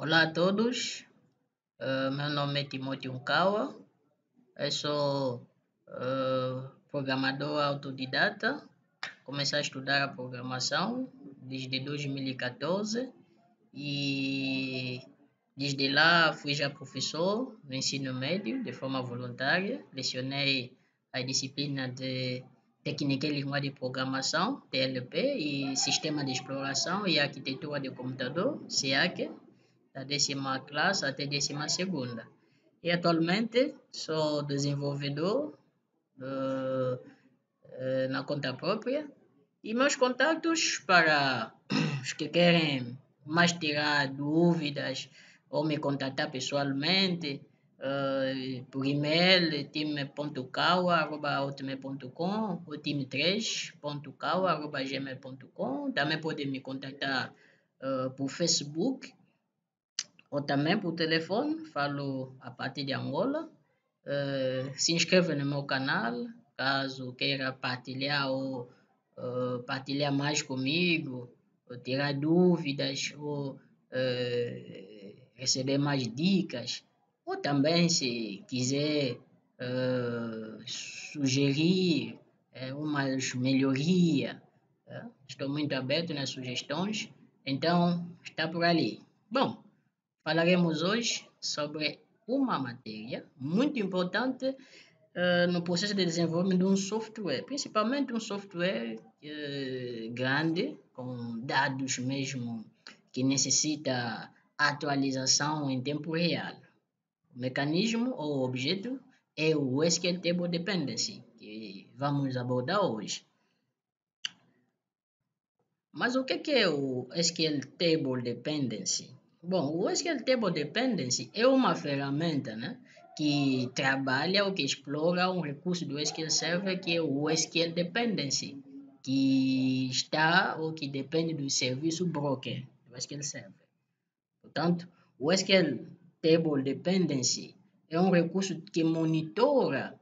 Olá a todos, meu nome é Timóteo Nkawa, eu sou programador autodidata, comecei a estudar a programação desde 2014 e desde lá fui já professor no ensino médio de forma voluntária, lecionei a disciplina de Técnica e Linguagem de Programação, TLP, e Sistema de Exploração e Arquitetura de Computador, SEAC, da 10ª classe até 12ª. E atualmente sou desenvolvedor na conta própria. E meus contatos para os que querem mais tirar dúvidas ou me contatar pessoalmente, por e-mail, time.kawa@hotmail.com ou time3.kawa@gmail.com. Também podem me contatar por Facebook ou também por telefone, falo a partir de Angola. Se inscreva no meu canal, caso queira partilhar ou partilhar mais comigo, ou tirar dúvidas, ou receber mais dicas, ou também se quiser sugerir umas melhorias, estou muito aberto nas sugestões, então está por ali. Bom, falaremos hoje sobre uma matéria muito importante no processo de desenvolvimento de um software, principalmente um software grande, com dados mesmo que necessita atualização em tempo real. O mecanismo ou objeto é o SQL Table Dependency, que vamos abordar hoje. Mas o que é o SQL Table Dependency? Bom, o SQL Table Dependency é uma ferramenta, que trabalha ou que explora um recurso do SQL Server que é o SQL Dependency, que está ou que depende do serviço broker do SQL Server. Portanto, o SQL Table Dependency é um recurso que monitora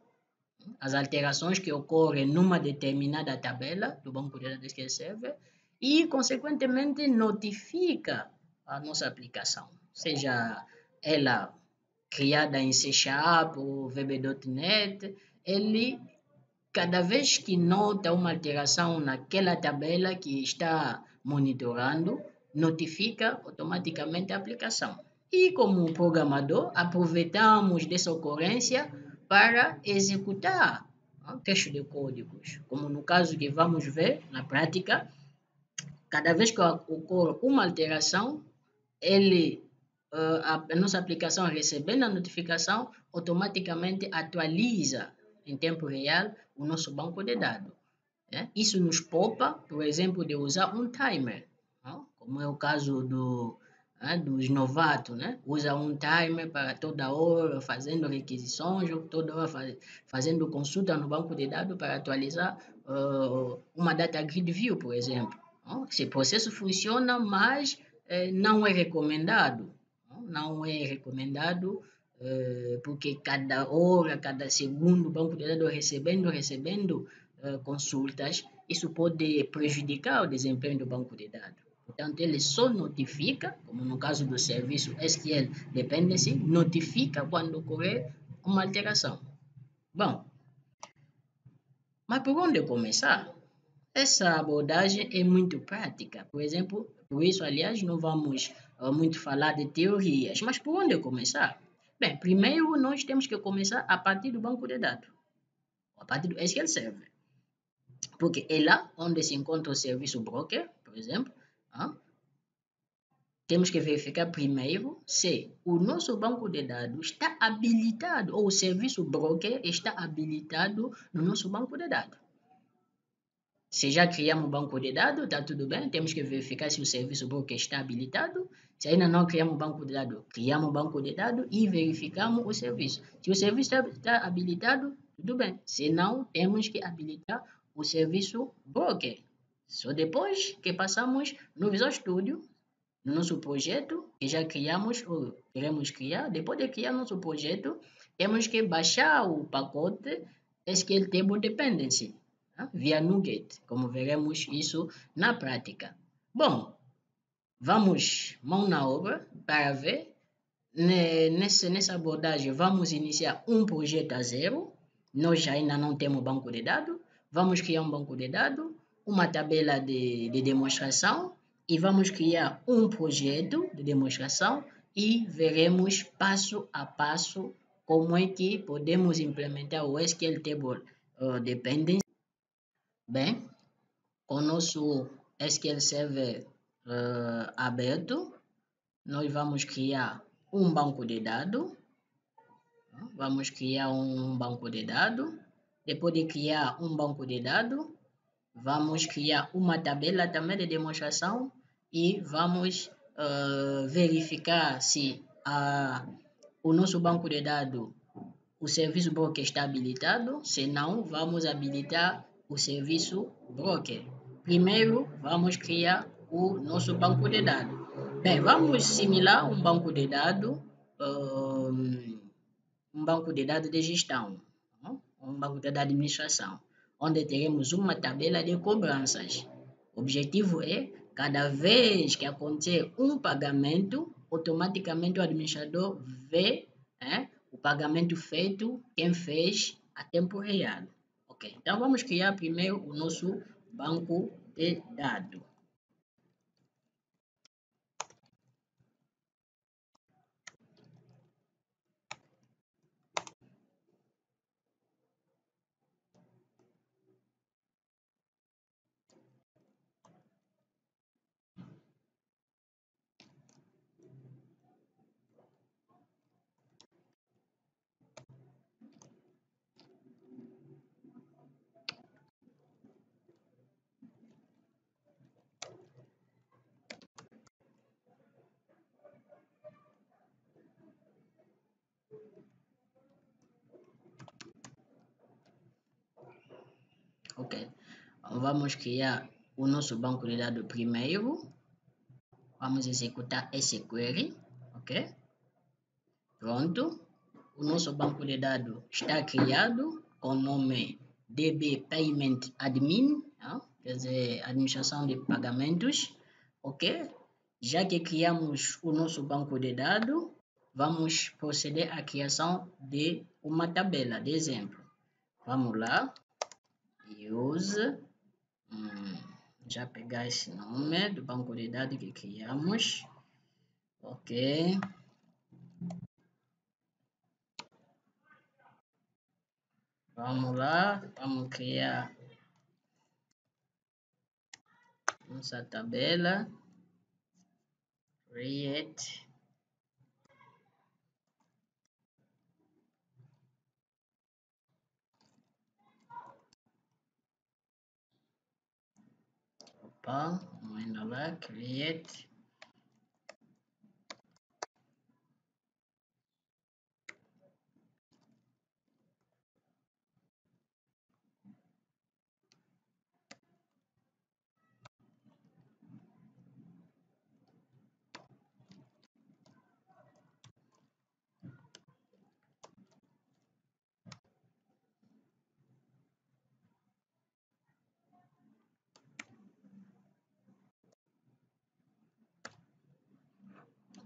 as alterações que ocorrem numa determinada tabela do banco de dados do SQL Server e, consequentemente, notifica a nossa aplicação, seja ela criada em C# ou VB.NET, ele, cada vez que nota uma alteração naquela tabela que está monitorando, notifica automaticamente a aplicação. E, como programador, aproveitamos dessa ocorrência para executar texto de códigos, como no caso que vamos ver na prática. Cada vez que ocorre uma alteração, a nossa aplicação, recebendo a notificação, automaticamente atualiza em tempo real o nosso banco de dados. Isso nos poupa, por exemplo, de usar um timer, como é o caso dos novatos, usa um timer para toda hora fazendo requisições, toda hora fazendo consulta no banco de dados para atualizar uma data grid view, por exemplo. Esse processo funciona, mas não é recomendado. Não é recomendado porque cada hora, cada segundo, o banco de dados recebendo consultas, isso pode prejudicar o desempenho do banco de dados. Portanto, ele só notifica, como no caso do serviço SQL Dependency, notifica quando ocorrer uma alteração. Bom, mas por onde começar? Essa abordagem é muito prática. Por exemplo, por isso, aliás, não vamos muito falar de teorias, mas por onde começar? Bem, primeiro nós temos que começar a partir do banco de dados, a partir do SQL Server, porque é lá onde se encontra o serviço broker, por exemplo. Temos que verificar primeiro se o nosso banco de dados está habilitado, ou o serviço broker está habilitado no nosso banco de dados. Se já criamos um banco de dados, está tudo bem, temos que verificar se o serviço broker está habilitado. Se ainda não criamos um banco de dados, criamos um banco de dados e verificamos o serviço. Se o serviço está habilitado, tudo bem. Se não, temos que habilitar o serviço broker. Só depois que passamos no Visual Studio, no nosso projeto, que já criamos ou queremos criar, depois de criar nosso projeto, temos que baixar o pacote SQL Table Dependency via NuGet, como veremos isso na prática. Bom, Vamos mão na obra para ver. Nessa abordagem, vamos iniciar um projeto a zero. Nós ainda não temos banco de dados. Vamos criar um banco de dados, uma tabela de demonstração e vamos criar um projeto de demonstração e veremos passo a passo como é que podemos implementar o SQL Table Dependency. Bem, com o nosso SQL Server aberto, nós vamos criar um banco de dados. Vamos criar um banco de dados. Depois de criar um banco de dados, vamos criar uma tabela também de demonstração e vamos verificar se o nosso banco de dados, o serviço broker está habilitado. Se não, vamos habilitar o serviço broker. Primeiro, vamos criar o nosso banco de dados. Bem, vamos simular um banco de dados, um banco de dados de gestão, um banco de dados de administração, onde teremos uma tabela de cobranças. O objetivo é, cada vez que acontecer um pagamento, automaticamente o administrador vê o pagamento feito, quem fez, a tempo real. Ok, então vamos criar primeiro o nosso banco de dados. Ok, vamos criar o nosso banco de dados primeiro. Vamos executar esse query, ok? Pronto. O nosso banco de dados está criado com o nome DB Payment Admin, quer dizer, administração de pagamentos, ok? Já que criamos o nosso banco de dados, vamos proceder à criação de uma tabela de exemplo. Vamos lá, use, já pegar esse nome do banco de dados que criamos, ok? Vamos lá, vamos criar nossa tabela, create, vamos indo lá, create,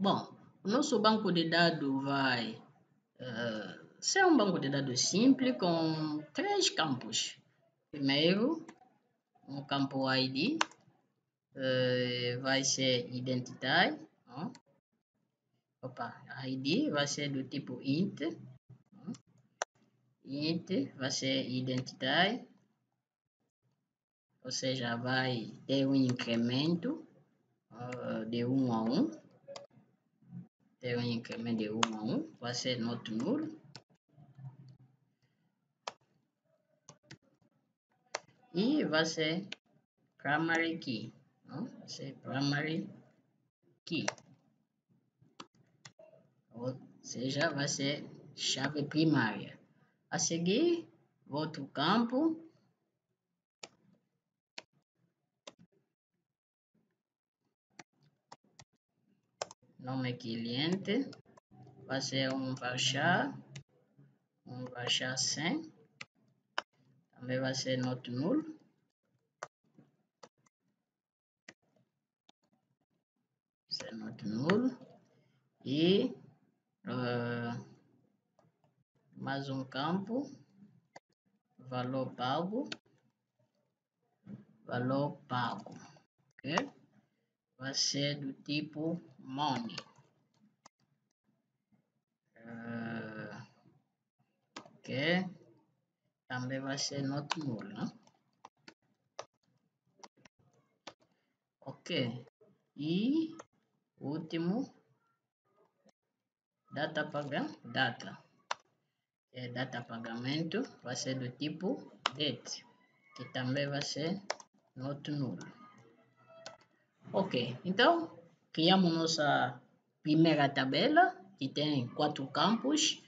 Bom, o nosso banco de dados vai ser um banco de dados simples com 3 campos. Primeiro, um campo ID, vai ser identidade. ID vai ser do tipo int. Int vai ser identidade, ou seja, vai ter um incremento de 1 a 1. Tem um incremento de 1 a 1, vai ser not null. E vai ser primary key, vai ser primary key, ou seja, vai ser chave primária. A seguir, outro campo, nome cliente, vai ser um varchar 100, também vai ser not null. ser not null. E mais um campo, valor pago, ok? Vai ser do tipo money. Ok? Também vai ser not null, né? Ok. E último, data pagamento vai ser do tipo date, que também vai ser not null. Ok, então criamos nossa primeira tabela que tem 4 campos,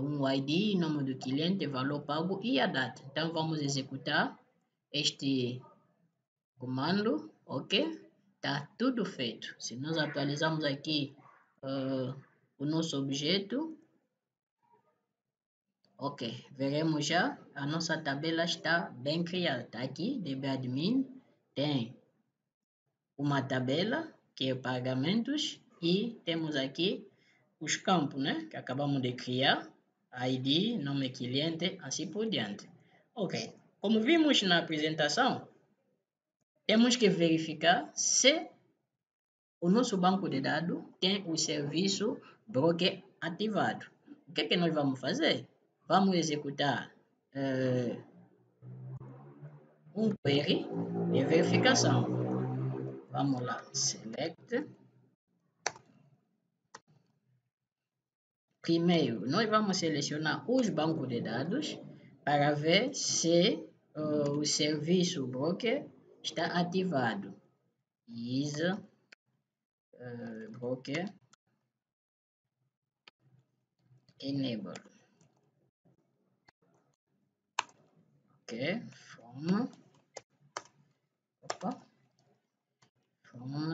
um ID, nome do cliente, valor pago e a data. Então vamos executar este comando, ok? Tá tudo feito. Se nós atualizarmos aqui o nosso objeto, ok, veremos já a nossa tabela está bem criada. Tá aqui, dbadmin tem uma tabela que é pagamentos e temos aqui os campos, né, que acabamos de criar, ID, nome cliente, assim por diante. Ok, como vimos na apresentação, temos que verificar se o nosso banco de dados tem o serviço broker ativado. O que nós vamos fazer? Vamos executar um query de verificação. Vamos lá, select. Primeiro, nós vamos selecionar os bancos de dados para ver se o serviço broker está ativado. Is broker enable. Ok, from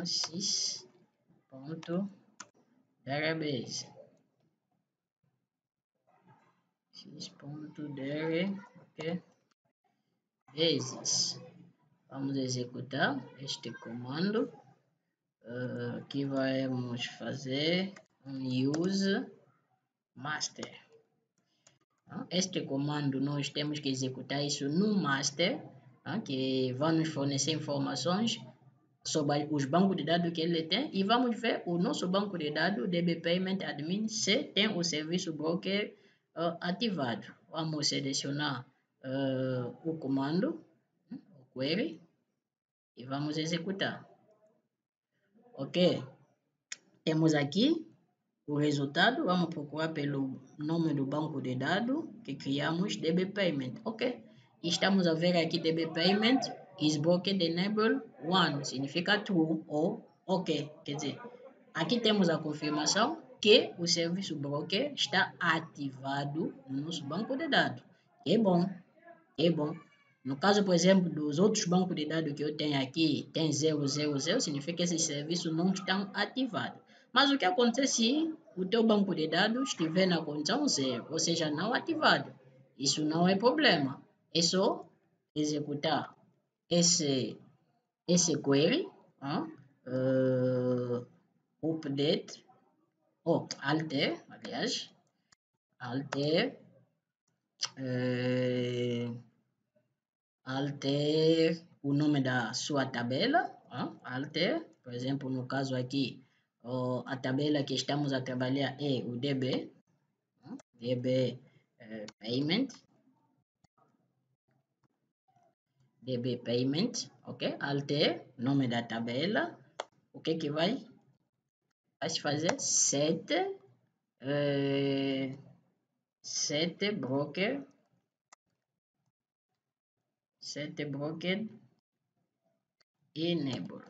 sys.database. Ok, bases. Vamos executar este comando que vamos fazer um use master. Este comando nós temos que executar isso no master, que vai nos fornecer informações sobre os bancos de dados que ele tem e vamos ver o nosso banco de dados DB Payment Admin se tem o serviço broker ativado. Vamos selecionar o comando, o query, e vamos executar. Ok, temos aqui o resultado. Vamos procurar pelo nome do banco de dados que criamos, DB Payment. Ok, estamos a ver aqui DB Payment is broken enable 1, significa true ou ok. Quer dizer, aqui temos a confirmação que o serviço broker está ativado no nosso banco de dados. É bom, é bom. No caso, por exemplo, dos outros bancos de dados que eu tenho aqui, tem 000, significa que esses serviços não estão ativados. Mas o que acontece se o teu banco de dados estiver na condição 0, ou seja, não ativado? Isso não é problema. É só executar esse query, update, alter, aliás, alter o nome da sua tabela, alter, por exemplo, no caso aqui, a tabela que estamos a trabalhar é o DB Payment, ok? Alter, nome da tabela, o que vai fazer? Set broker enable.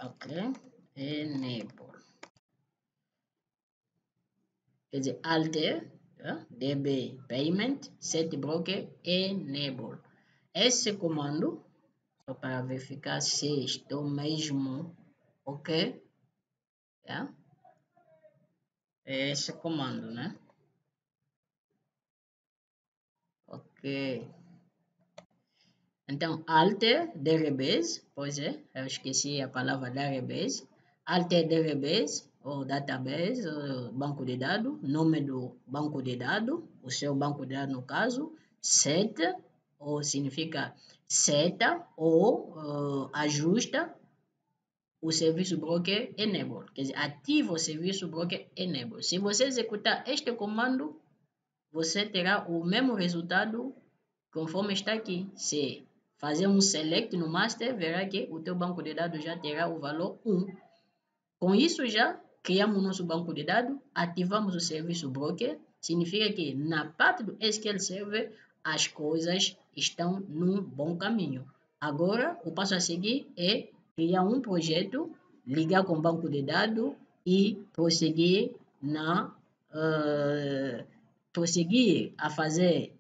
Ok, enable. Quer dizer, alter, DB payment, set broker enable. Esse comando, só para verificar se estou mesmo ok, é esse comando, né? Ok. Então, alter database, pois é, eu esqueci a palavra database. Alter database, ou database, ou banco de dados, nome do banco de dados, o seu banco de dados no caso, set, ou significa seta, ou ajusta o serviço broker enable, quer dizer, ativa o serviço broker enable. Se você executar este comando, você terá o mesmo resultado conforme está aqui. Se fazer um select no master, verá que o teu banco de dados já terá o valor 1. Com isso já criamos nosso banco de dados, ativamos o serviço broker, significa que na parte do SQL Server as coisas estão num bom caminho. Agora, o passo a seguir é criar um projeto, ligar com o banco de dados e prosseguir prosseguir a fazer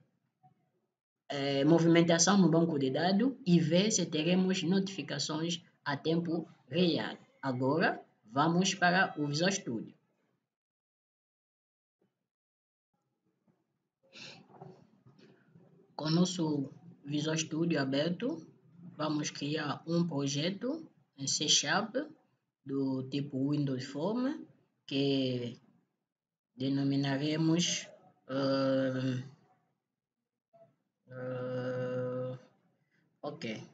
movimentação no banco de dados e ver se teremos notificações a tempo real. Agora, vamos para o Visual Studio. Com o nosso Visual Studio aberto, vamos criar um projeto em C# do tipo Windows Form, que denominaremos ok,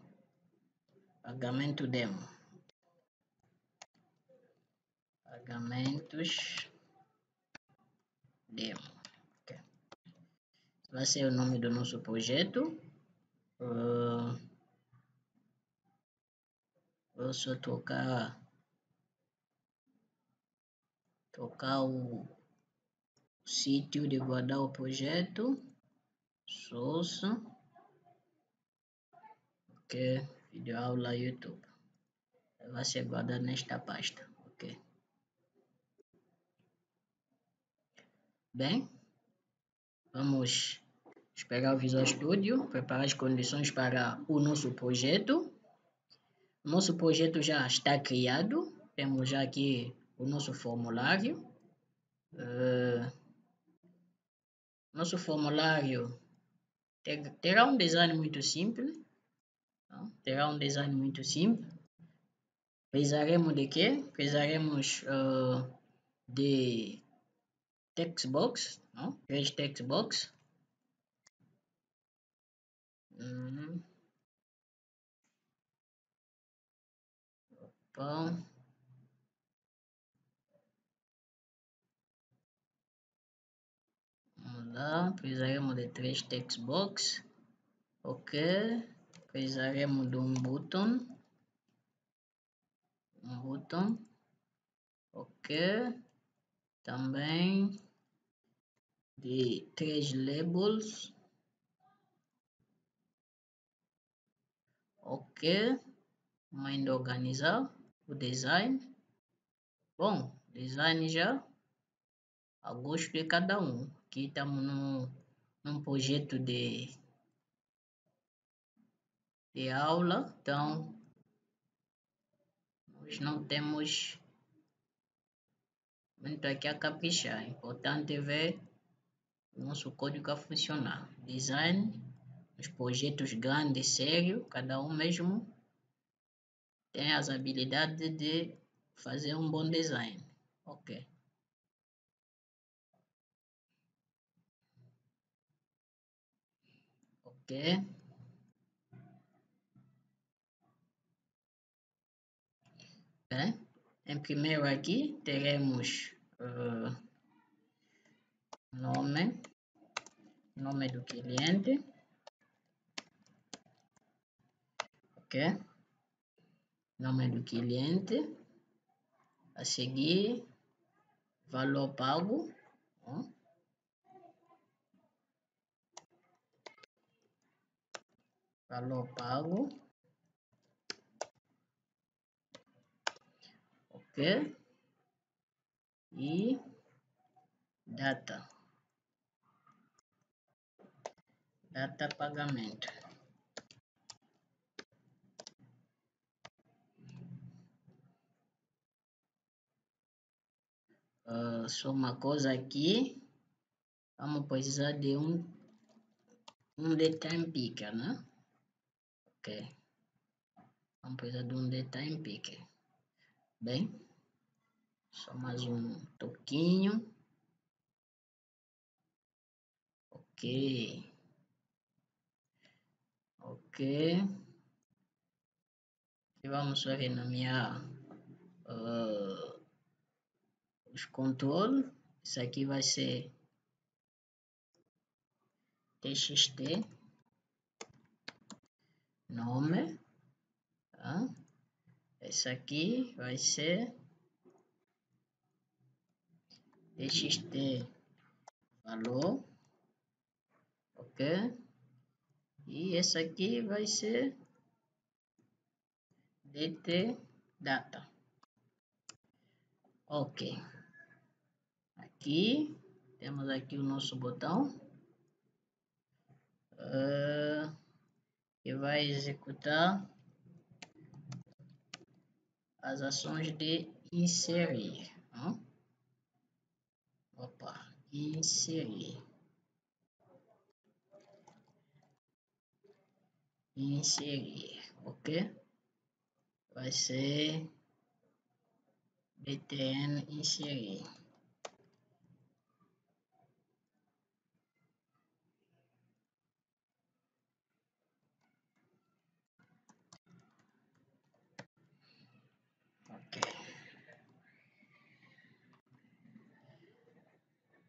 pagamento demo. Pagamentos demo. Okay. Vai ser o nome do nosso projeto. Vou só trocar o sítio de guardar o projeto. Source. Ok. Vídeo aula YouTube. Vai ser guardado nesta pasta. Ok. Bem, vamos esperar o Visual Studio preparar as condições para o nosso projeto. Nosso projeto já está criado. Temos já aqui o nosso formulário. Nosso formulário terá um design muito simples. Terá um design muito simples. Precisaremos de quê? Precisaremos de text box, não? 3 text box. Vamos lá, precisaremos de 3 text box. Ok, precisaremos de um botão. Ok, também de 3 labels. Ok, vamos ainda organizar o design. Bom, design já a gosto de cada um. Aqui estamos num projeto de aula, então nós não temos muito aqui a caprichar. É importante ver o nosso código a funcionar. Design, os projetos grandes, sérios, cada um mesmo tem as habilidades de fazer um bom design. Ok. Ok. Em primeiro aqui teremos nome do cliente. Ok. Nome do cliente. A seguir, valor pago. Valor pago. Ok. E data pagamento. Só uma coisa aqui, vamos precisar de um time picker, né? Ok. Vamos precisar de um time picker. Bem, só mais um toquinho. Ok. Ok. E vamos só renomear os controles. Isso aqui vai ser txt nome. Tá? Esse aqui vai ser txt valor. Ok. E esse aqui vai ser dt data. Ok. Aqui temos aqui o nosso botão que vai executar as ações de inserir. Opa, inserir. Inserir, ok? Vai ser btn inserir. Ok.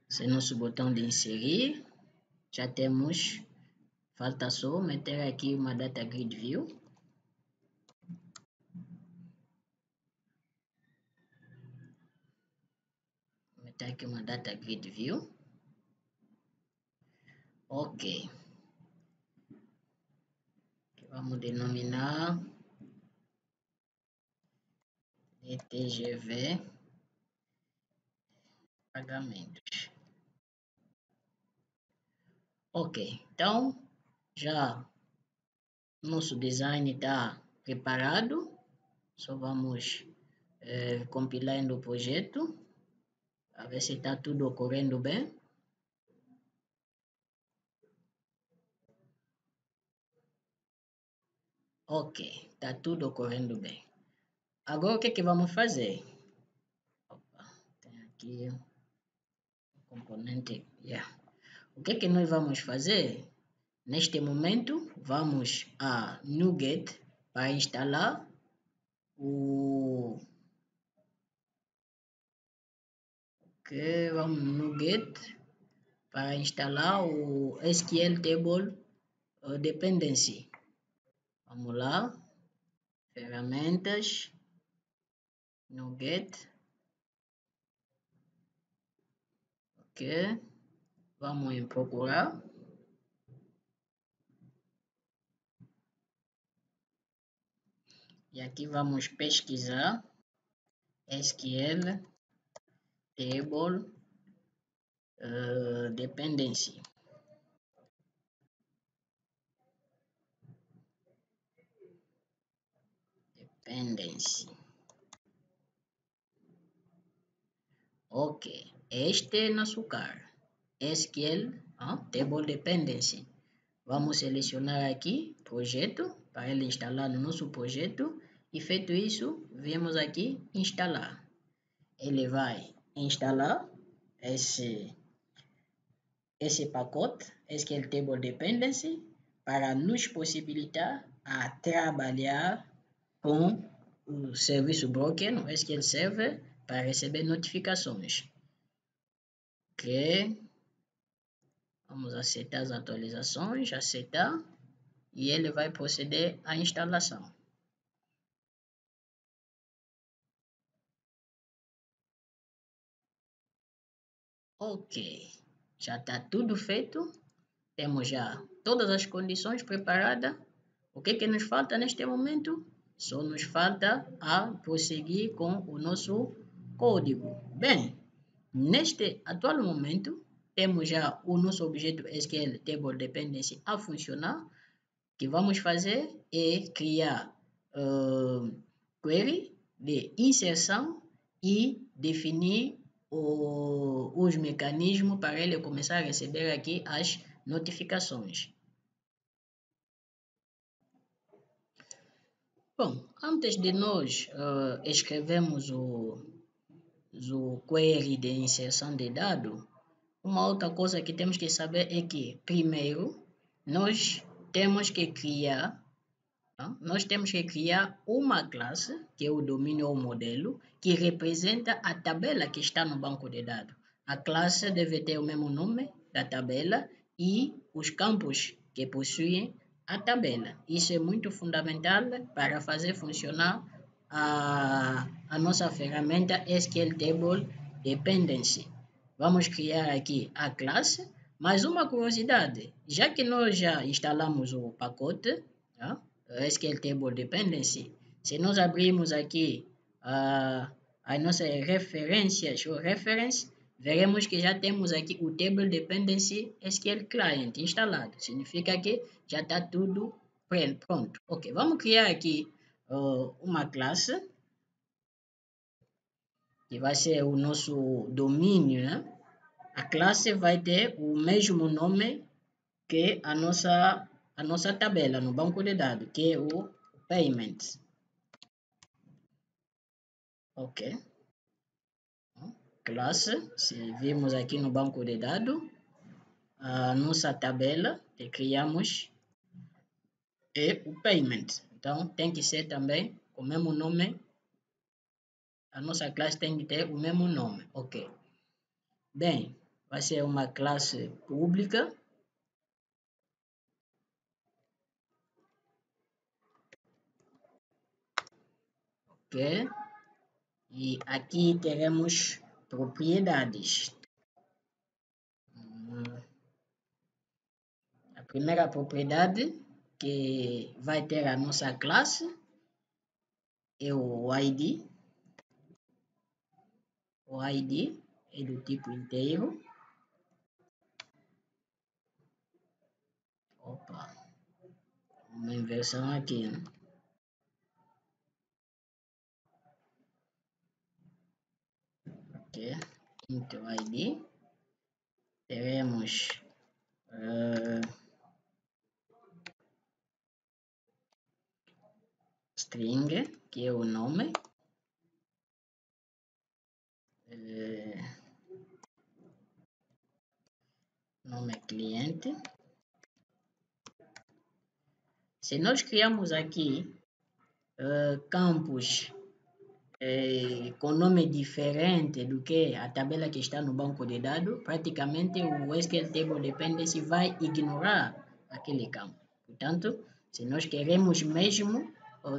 Esse é nosso botão de inserir. Já temos. Falta só meter aqui uma data grid view. Meter aqui uma data grid view. Ok. Vamos denominar DTGV pagamentos. Ok, então já nosso design está preparado. Só vamos compilando o projeto, a ver se está tudo ocorrendo bem. Ok, está tudo ocorrendo bem. Agora o que é que vamos fazer? Opa, tem aqui o componente. O que é que nós vamos fazer? Neste momento, vamos a NuGet para instalar o... Ok, vamos no NuGet para instalar o SQL Table Dependency. Vamos lá, ferramentas, NuGet, ok, vamos em procurar. E aqui vamos pesquisar SQL Table Dependency. Ok, este é nosso car. SQL Table Dependency. Vamos selecionar aqui projeto para ele instalar no nosso projeto. E feito isso, viemos aqui instalar. Ele vai instalar esse pacote SQL Table Dependency para nos possibilitar a trabalhar com o serviço broker, o SQL Server, para receber notificações. Ok. Vamos aceitar as atualizações, aceitar, e ele vai proceder à instalação. Ok, já está tudo feito, temos já todas as condições preparadas. O que nos falta neste momento? Só nos falta a prosseguir com o nosso código. Bem, neste atual momento, temos já o nosso objeto SQL Table Dependency a funcionar. O que vamos fazer é criar query de inserção e definir os mecanismos para ele começar a receber aqui as notificações. Bom, antes de nós escrevermos o query de inserção de dado, uma outra coisa que temos que saber é que, primeiro, nós temos que criar nós temos que criar uma classe, que é o domínio ou modelo, que representa a tabela que está no banco de dados. A classe deve ter o mesmo nome da tabela e os campos que possuem a tabela. Isso é muito fundamental para fazer funcionar a nossa ferramenta SQL Table Dependency. Vamos criar aqui a classe, mas uma curiosidade, já que nós já instalamos o pacote, SQL Table Dependency, se nós abrirmos aqui as nossas referências ou reference, veremos que já temos aqui o Table Dependency SQL Client instalado. Significa que já está tudo pronto. Ok, vamos criar aqui uma classe que vai ser o nosso domínio, né? A classe vai ter o mesmo nome que a nossa tabela no banco de dados, que é o Payment. Ok. Classe, se vimos aqui no banco de dados, a nossa tabela que criamos é o Payment. Então, tem que ser também o mesmo nome. A nossa classe tem que ter o mesmo nome. Ok. Bem, vai ser uma classe pública. Ok. E aqui teremos propriedades. A primeira propriedade que vai ter a nossa classe é o ID. O ID é do tipo inteiro. Opa, uma inversão aqui, né? Ok, into ID. Teremos string, que é o nome. Nome cliente. Se nós criamos aqui campos com nome diferente do que a tabela que está no banco de dados, praticamente o SQL Table Dependency vai ignorar aquele campo. Portanto, se nós queremos mesmo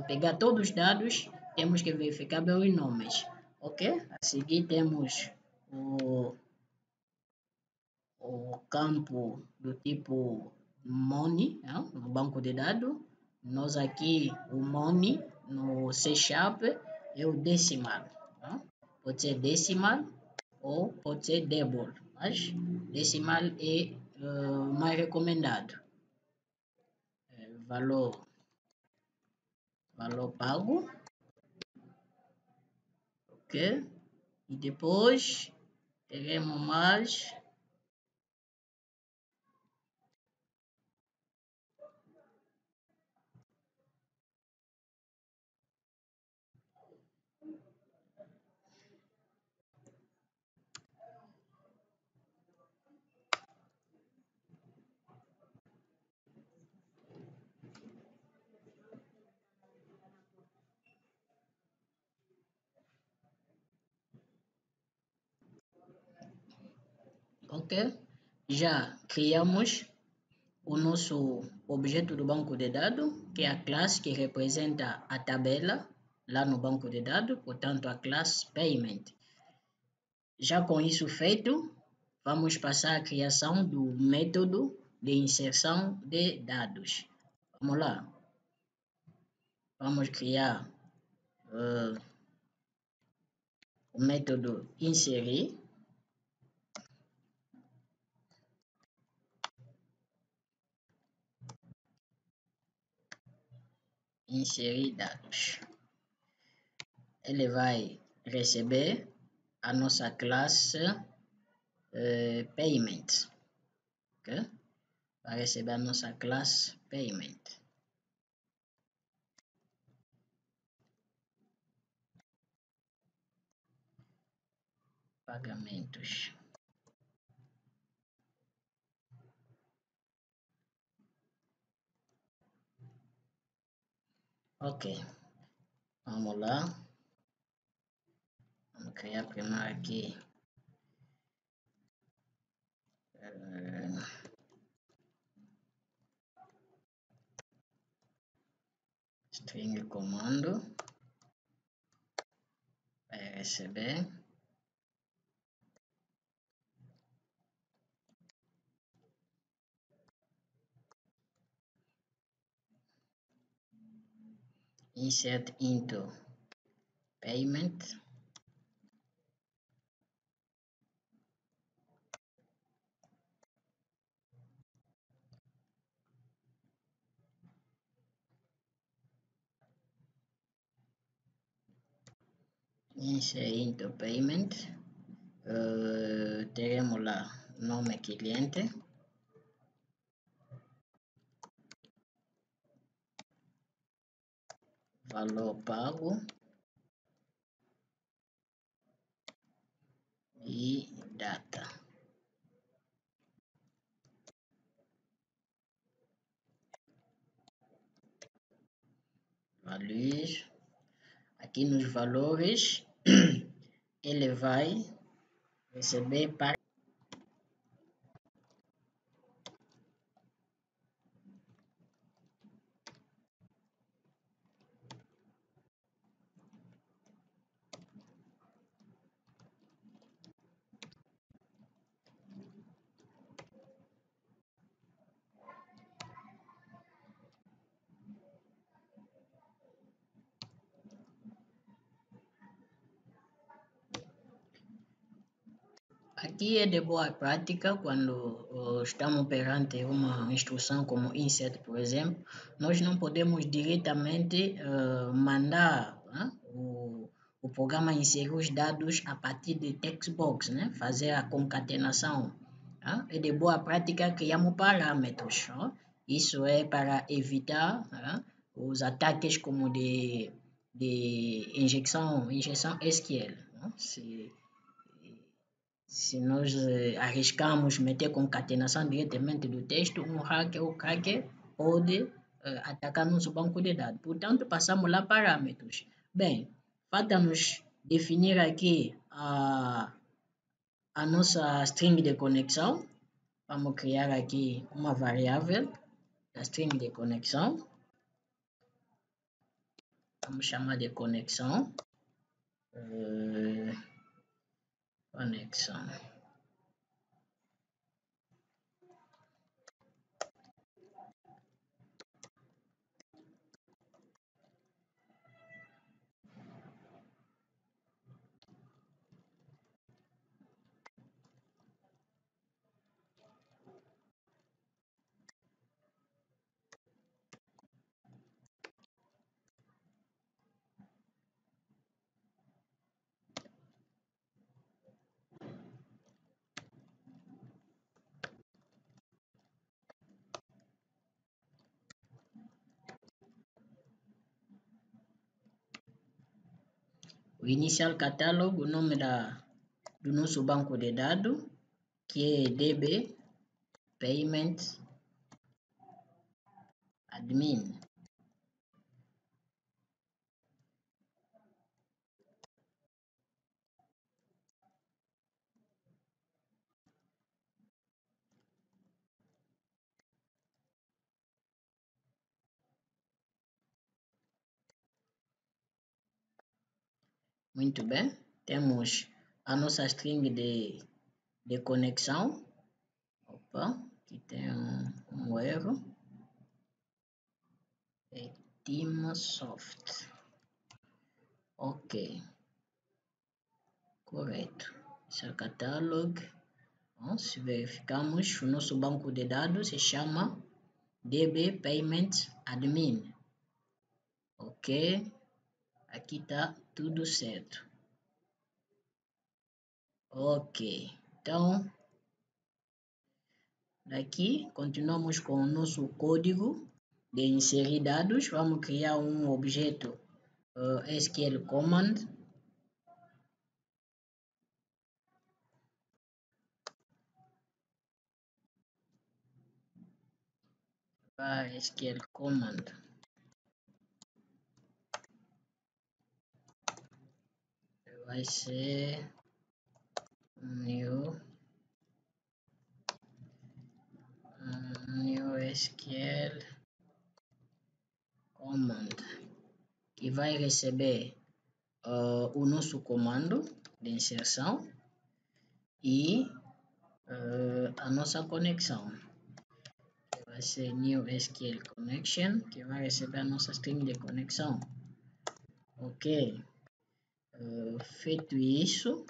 pegar todos os dados, temos que verificar bem os nomes. Ok? A seguir temos o campo do tipo money, no banco de dados. Nós aqui, o money no C# é o decimal. Pode ser decimal ou pode ser double, mas decimal é mais recomendado. Valor pago. Ok? E depois teremos mais ok? Já criamos o nosso objeto do banco de dados, que é a classe que representa a tabela lá no banco de dados, portanto a classe Payment. Já com isso feito, vamos passar à criação do método de inserção de dados. Vamos lá. Vamos criar o método inserir. Inserir dados. Ele vai receber a nossa classe Payment. Okay? Vai receber a nossa classe Payment. Pagamentos. Ok, vamos lá. Vamos criar primeiro aqui string comando vai receber insert into payment. Insert into payment. Teremos lá nome cliente, valor pago e data. Values. Aqui nos valores ele vai receber para aqui é de boa prática quando estamos perante uma instrução como insert, por exemplo, nós não podemos diretamente mandar o programa inserir os dados a partir de textbox, né? Fazer a concatenação. É de boa prática criamos parâmetros. Isso é para evitar os ataques como de injeção SQL. Se nós arriscamos meter concatenação diretamente do texto, um hacker ou cracker pode atacar nosso banco de dados. Portanto, passamos lá parâmetros. Bem, falta-nos definir aqui a nossa string de conexão. Vamos criar aqui uma variável da string de conexão. Vamos chamar de conexão. Conexão. O inicial catálogo, o nome do nosso banco de dados, que é DB Payment Admin. Muito bem, temos a nossa string de conexão. Opa, aqui tem um erro. É TeamSoft. Ok, correto. Esse é o catálogo. Bom, se verificarmos, o nosso banco de dados se chama DB Payment Admin. Ok, aqui está tudo certo. Ok, então daqui continuamos com o nosso código de inserir dados. Vamos criar um objeto SQL Command. SQL command. Vai ser new SQL command, que vai receber o nosso comando de inserção e a nossa conexão. Vai ser new SQL connection, que vai receber a nossa string de conexão. Ok. Feito isso,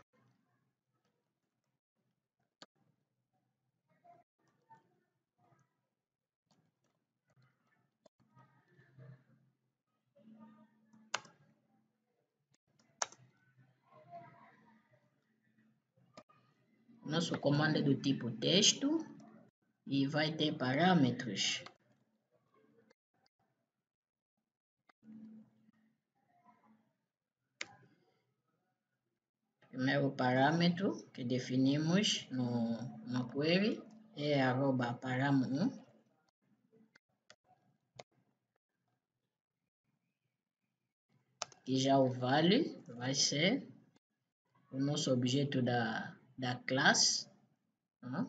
nosso comando é do tipo texto e vai ter parâmetros. Primeiro parâmetro que definimos no query é @param1. E já o vale vai ser o nosso objeto da classe,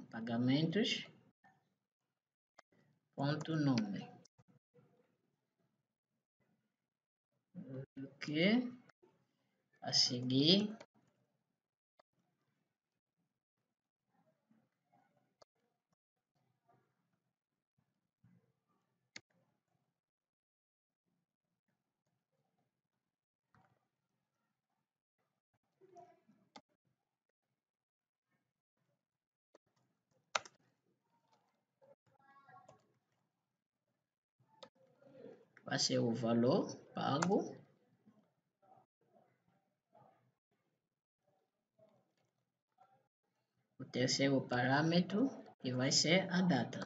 pagamentos, ponto nome. Ok. A seguir, vai ser o valor pago. O terceiro parâmetro, que vai ser a data.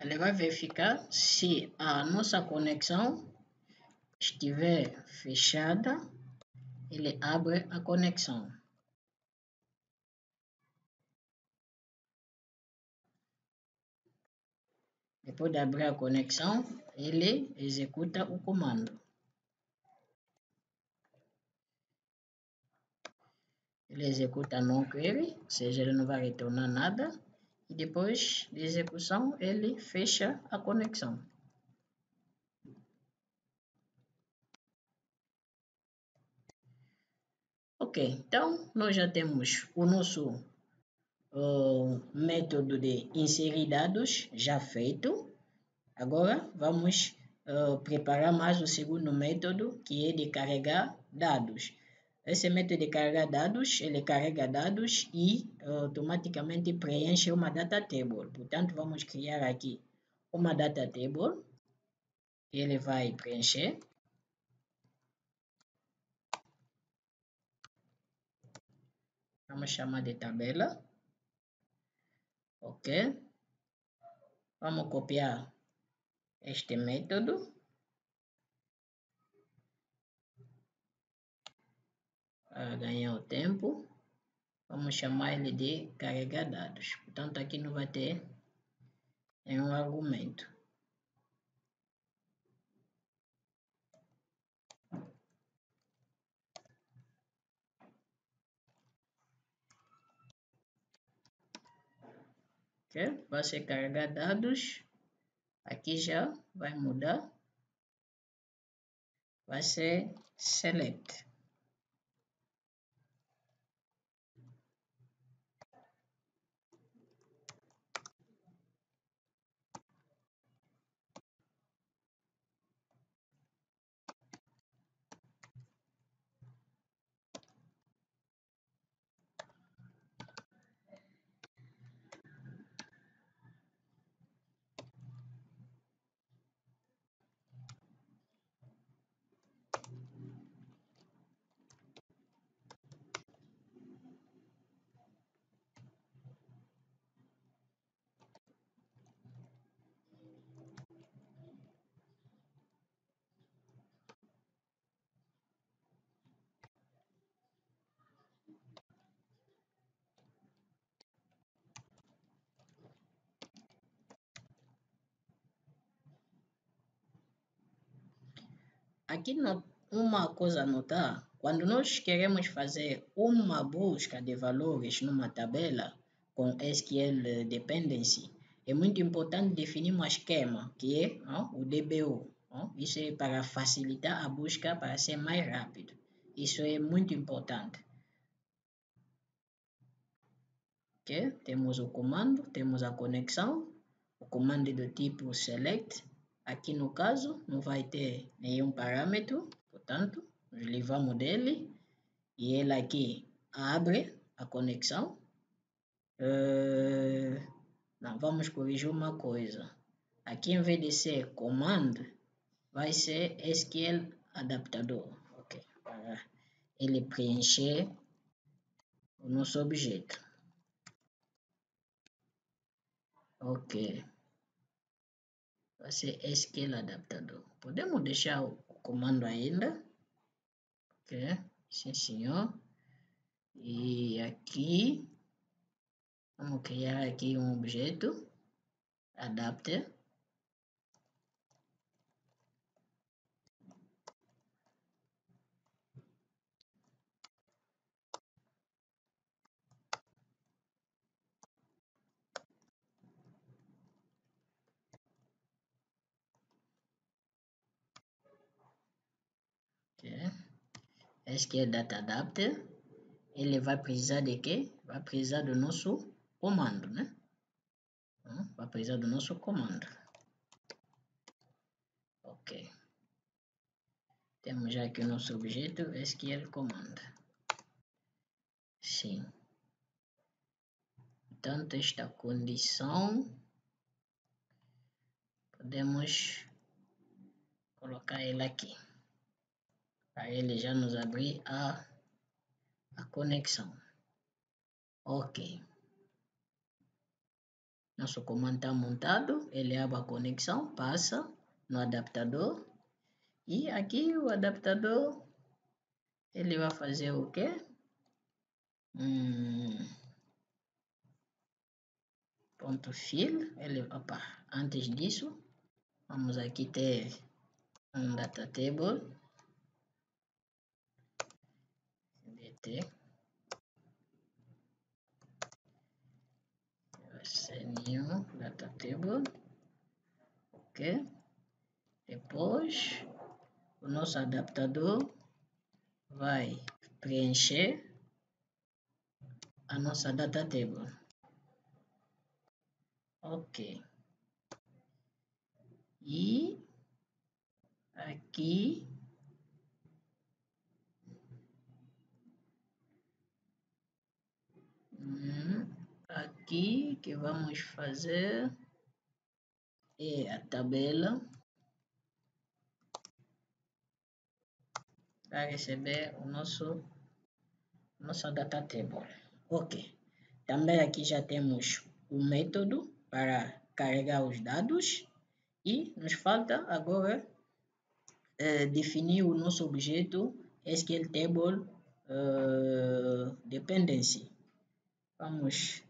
Ele vai verificar se a nossa conexão estiver fechada, ele abre a conexão. Depois de abrir a conexão, ele executa o comando. Ele executa no query, ou seja, ele não vai retornar nada. E depois de execução, ele fecha a conexão. Ok, então nós já temos o nosso método de inserir dados já feito. Agora vamos preparar mais o segundo método, que é de carregar dados. Esse método de carregar dados, ele carrega dados e automaticamente preenche uma data table. Portanto, vamos criar aqui uma data table que ele vai preencher. Vamos chamar de tabela. Ok. Vamos copiar este método. Para ganhar o tempo. Vamos chamar ele de carregar dados. Portanto, aqui não vai ter nenhum argumento. Okay? Vai ser carregar dados. Aqui já vai mudar. Vai ser select. aqui uma coisa a notar, quando nós queremos fazer uma busca de valores numa tabela com SQL Dependency, é muito importante definir um esquema, que é o DBO. Isso é para facilitar a busca, para ser mais rápido. Isso é muito importante. Ok? Temos o comando, temos a conexão, o comando é do tipo select. Aqui no caso não vai ter nenhum parâmetro, portanto, nos livramos dele e ele aqui abre a conexão. Não, vamos corrigir uma coisa. Aqui em vez de ser command, vai ser SQL adaptador, ok? Para ele preencher o nosso objeto. Ok. Vai ser SQL adaptador. Podemos deixar o comando ainda. Ok, sim senhor. E aqui, vamos criar aqui um objeto, adapter. Okay. SQL Data Adapter, ele vai precisar de quê? Vai precisar do nosso comando, né? Vai precisar do nosso comando. Ok. Temos já aqui o nosso objeto SQL Command. Sim. Portanto, esta condição podemos colocar ele aqui, para ele já nos abrir a conexão. Ok. Nosso comando está montado, ele abre a conexão, passa no adaptador e aqui o adaptador ele vai fazer o quê? Ponto fill, antes disso, vamos aqui ter um data table, dt, vai ser new data table, ok? Depois, o nosso adaptador vai preencher a nossa data table. Ok. E aqui aqui que vamos fazer é a tabela para receber o nossa data table. Ok. Também aqui já temos o método para carregar os dados e nos falta agora definir o nosso objeto SQL Table Dependency. Vamos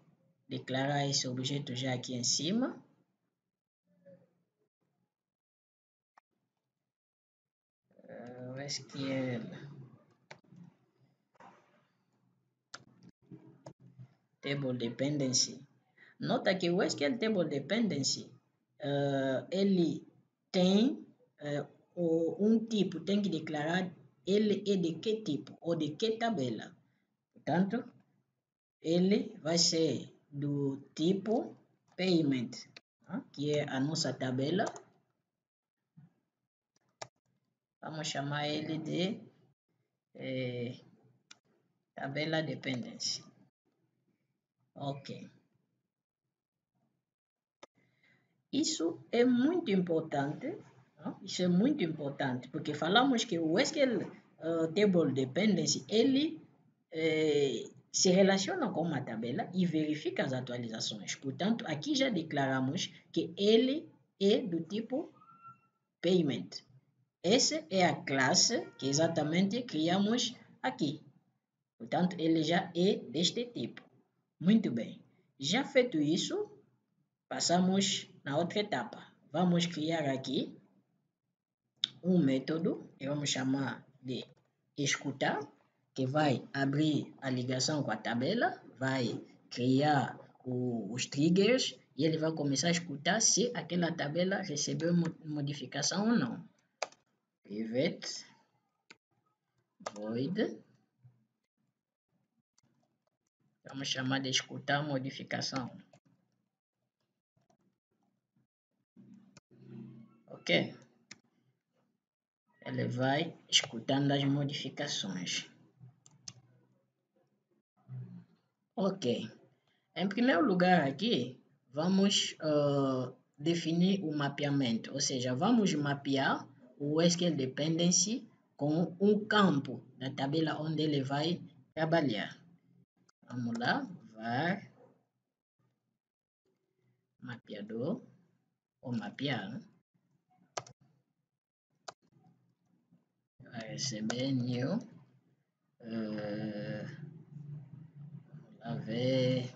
declarar esse objeto já aqui em cima. SQL Table Dependency. Nota que o SQL Table Dependency ele tem um tipo, tem que declarar ele é de que tipo ou de que tabela. Portanto, ele vai ser do tipo payment, que é a nossa tabela. Vamos chamar ele de tabela dependency. Ok. Isso é muito importante. Isso é muito importante, porque falamos que o SQL Table Dependency, ele se relaciona com uma tabela e verifica as atualizações. Portanto, aqui já declaramos que ele é do tipo Payment. Essa é a classe que exatamente criamos aqui. Portanto, ele já é deste tipo. Muito bem. Já feito isso, passamos na outra etapa. Vamos criar aqui um método que vamos chamar de escutar, que vai abrir a ligação com a tabela, vai criar os triggers e ele vai começar a escutar se aquela tabela recebeu modificação ou não. Pivot void, vamos chamar de escutar modificação. Ok? Ele vai escutando as modificações. Ok. Em primeiro lugar aqui, vamos definir o mapeamento, ou seja, vamos mapear o SQL Dependency com um campo da tabela onde ele vai trabalhar. Vamos lá, var mapeador, ou mapear, vai receber new, vamos lá ver,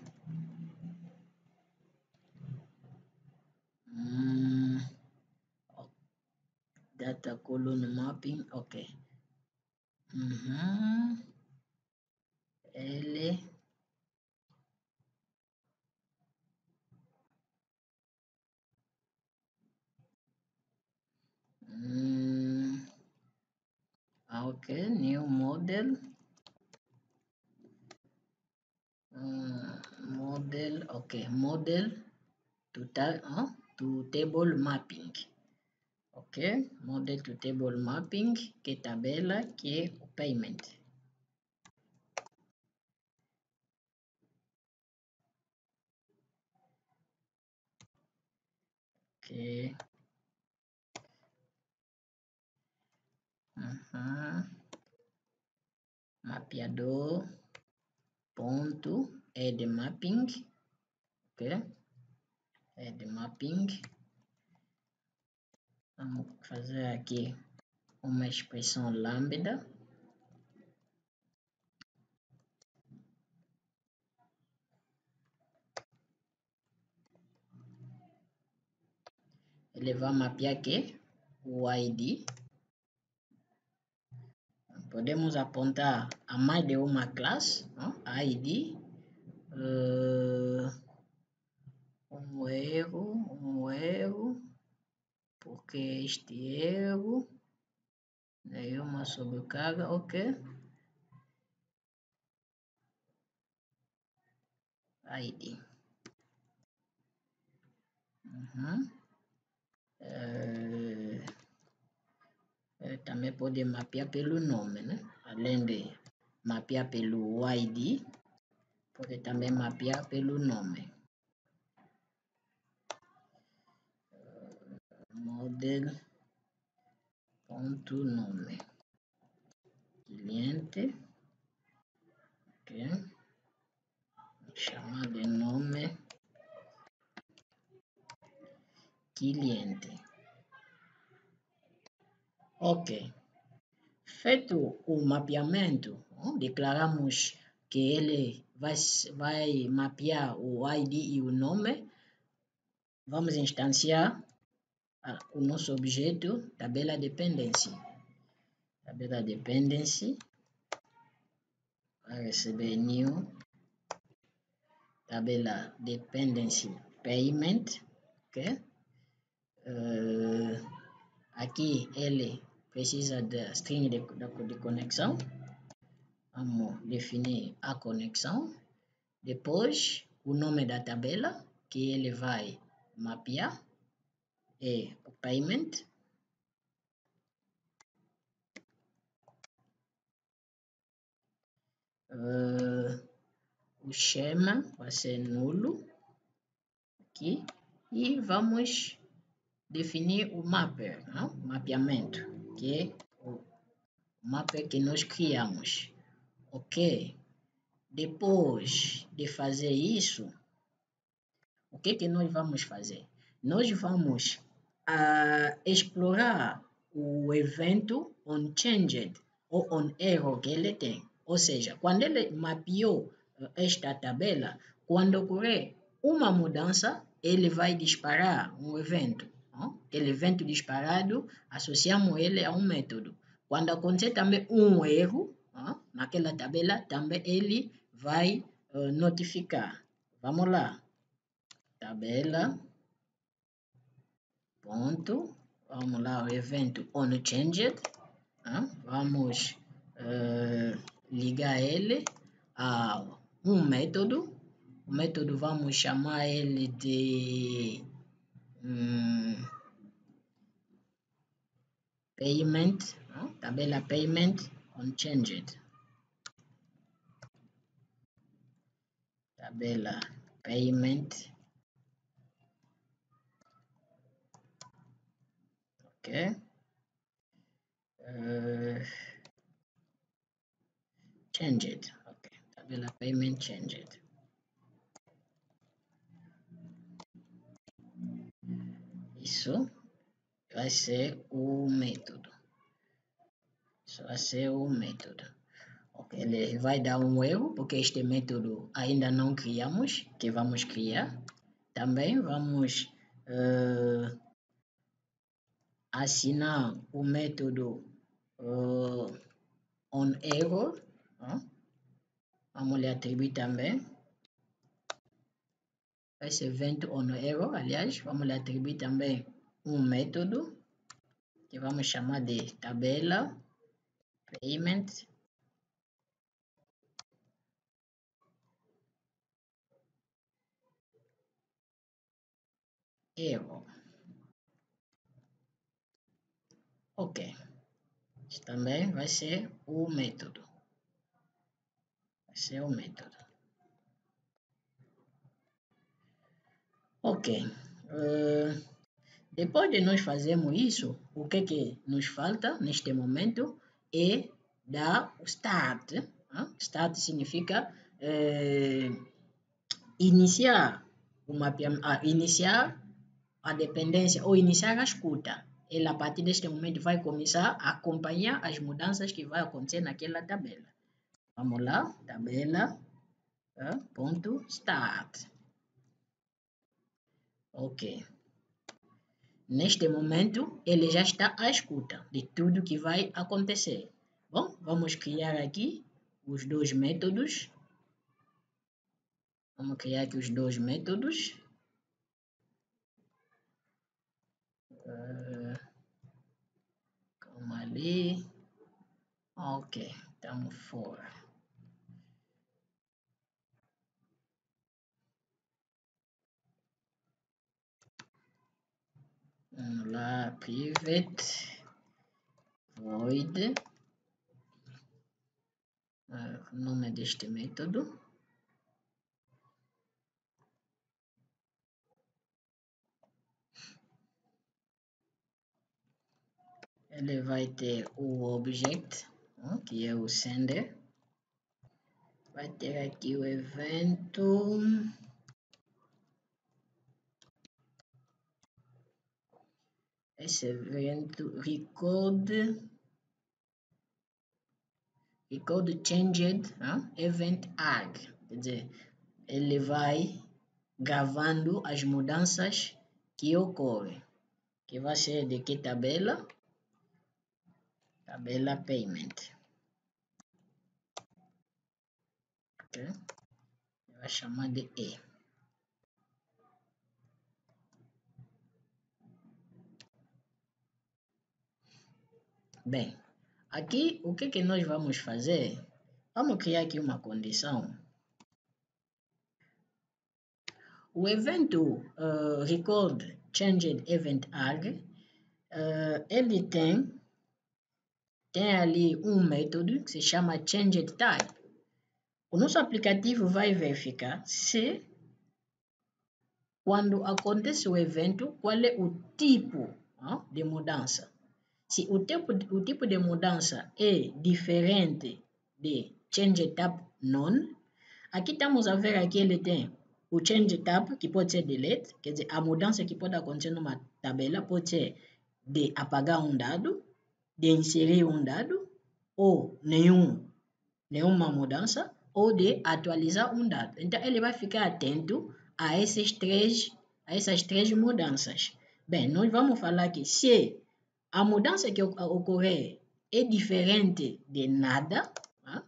data column mapping, ok. L ok, new model, ok, model to table mapping, ok, model to table mapping, que tabela que é o payment. Ok. Mapeador ponto add mapping, ok, add mapping, vamos fazer aqui uma expressão lambda, ele vai mapear aqui o ID. Podemos apontar a mais de uma classe, ID, um erro, porque este erro, nenhuma sobrecarga, ok, ID. Também pode mapear pelo nome, né? Além de mapear pelo ID, pode também mapear pelo nome. Model.nome, cliente, ok, chamar de nome cliente. Ok. Feito o mapeamento, declaramos que ele vai mapear o ID e o nome. Vamos instanciar o nosso objeto, tabela dependency. Tabela dependency vai receber new, tabela dependency payment, ok? Aqui ele precisa da string de conexão. Vamos definir a conexão. Depois, o nome da tabela que ele vai mapear é o payment. O schema vai ser nulo aqui. E vamos definir o mapper, não? Mapeamento, que é o mapper que nós criamos. Ok. Depois de fazer isso, o que nós vamos fazer? Nós vamos explorar o evento unchanged ou on error que ele tem. Ou seja, quando ele mapeou esta tabela, quando ocorrer uma mudança, ele vai disparar um evento aquele evento disparado, associamos ele a um método. Quando acontecer também um erro naquela tabela, também ele vai notificar. Vamos lá. Tabela, ponto, vamos lá, o evento onChanged, vamos ligar ele a um método. O método vamos chamar ele de payment, tabela payment onChanged. Tabela payment, ok. Changed, ok. Tabela payment changed. Isso vai ser o método. Isso vai ser o método. Ok, ele vai dar um erro, porque este método ainda não criamos, que vamos criar. Também vamos assinar o método onError. Vamos lhe atribuir também esse evento onError, aliás, vamos lhe atribuir também um método que vamos chamar de tabela payment error. Ok. Isso também vai ser o método. Vai ser o método. Ok. Depois de nós fazermos isso, o que nos falta neste momento é dar o start. Start significa iniciar o mapeamento, iniciar a dependência ou iniciar a escuta. Ele, a partir deste momento, vai começar a acompanhar as mudanças que vai acontecer naquela tabela. Vamos lá, tabela, ponto, start. Ok. Neste momento, ele já está à escuta de tudo que vai acontecer. Bom, vamos criar aqui os dois métodos. Vamos criar aqui os dois métodos. Calma ali. Ok, estamos fora. Vamos lá, pivot, void, o nome deste método. Ele vai ter o object, que é o sender. Vai ter aqui o evento. Esse evento record changed event arg. Quer dizer, ele vai gravando as mudanças que ocorrem. Que vai ser de que tabela? Tabela payment. Ok? Vai chamar de E. Bem, aqui o que nós vamos fazer? Vamos criar aqui uma condição. O evento record changed event arg, ele tem ali um método que se chama changed type. O nosso aplicativo vai verificar se, quando acontece o evento, qual é o tipo de mudança. Se o tipo de mudança é diferente de change type none, aqui estamos a ver aqui ele tem o change type, que pode ser delete, quer dizer, a mudança que pode acontecer numa tabela pode ser de apagar um dado, de inserir um dado, ou nenhuma mudança, ou de atualizar um dado. Então, ele vai ficar atento a essas três mudanças. Bem, nós vamos falar que se a mudança que ocorrer é diferente de nada,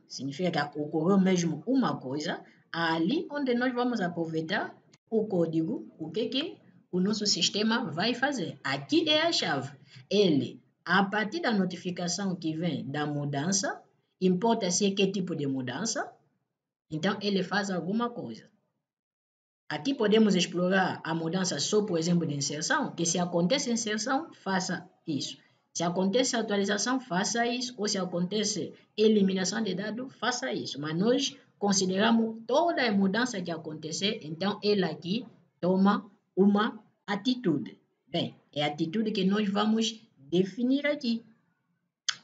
significa que ocorreu mesmo uma coisa, ali onde nós vamos aproveitar o código, o que o nosso sistema vai fazer. Aqui é a chave. Ele, a partir da notificação que vem da mudança, importa se é que tipo de mudança, então ele faz alguma coisa. Aqui podemos explorar a mudança só, por exemplo, de inserção, que se acontece inserção, faça isso. Se acontece atualização, faça isso. Ou se acontece eliminação de dados, faça isso. Mas nós consideramos toda a mudança que acontecer, então ele aqui toma uma atitude. Bem, é a atitude que nós vamos definir aqui.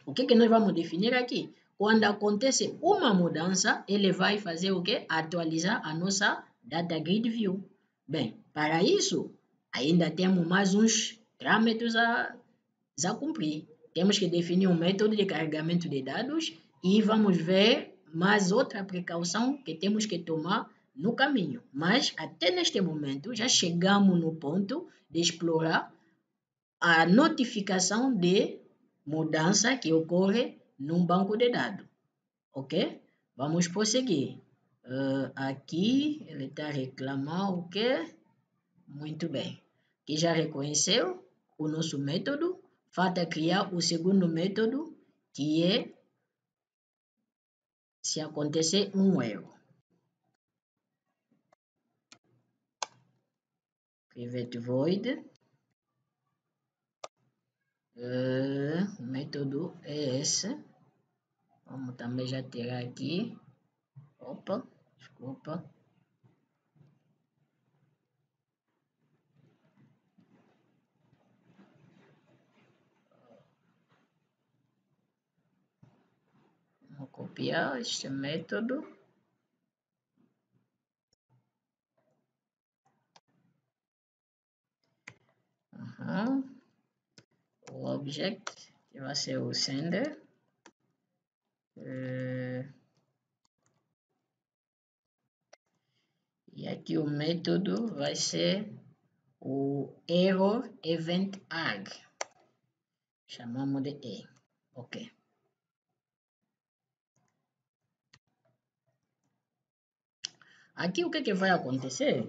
O que nós vamos definir aqui? Quando acontece uma mudança, ele vai fazer o quê? Atualizar a nossa Data Grid View. Bem, para isso, ainda temos mais uns trâmites a cumprir. Temos que definir um método de carregamento de dados e vamos ver mais outra precaução que temos que tomar no caminho. Mas, até neste momento, já chegamos no ponto de explorar a notificação de mudança que ocorre num banco de dados. Ok? Vamos prosseguir. Aqui ele está a reclamar o quê? Muito bem. Que já reconheceu o nosso método. Falta criar o segundo método, que é se acontecer um erro. Private void. O método é esse. Vamos também já tirar aqui. Opa, desculpa. Vou copiar este método. O object, que vai ser o sender. E aqui o método vai ser o error event arg. Chamamos de E. Ok. Aqui o que vai acontecer?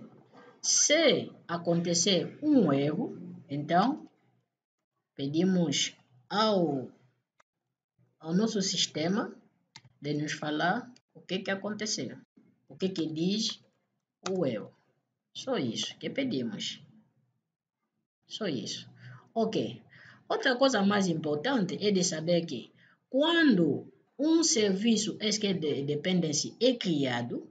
Se acontecer um erro, então pedimos ao nosso sistema de nos falar o que aconteceu. O que diz o erro. Só isso que pedimos. Só isso. Ok. Outra coisa mais importante é de saber que quando um serviço SQL Dependency é criado,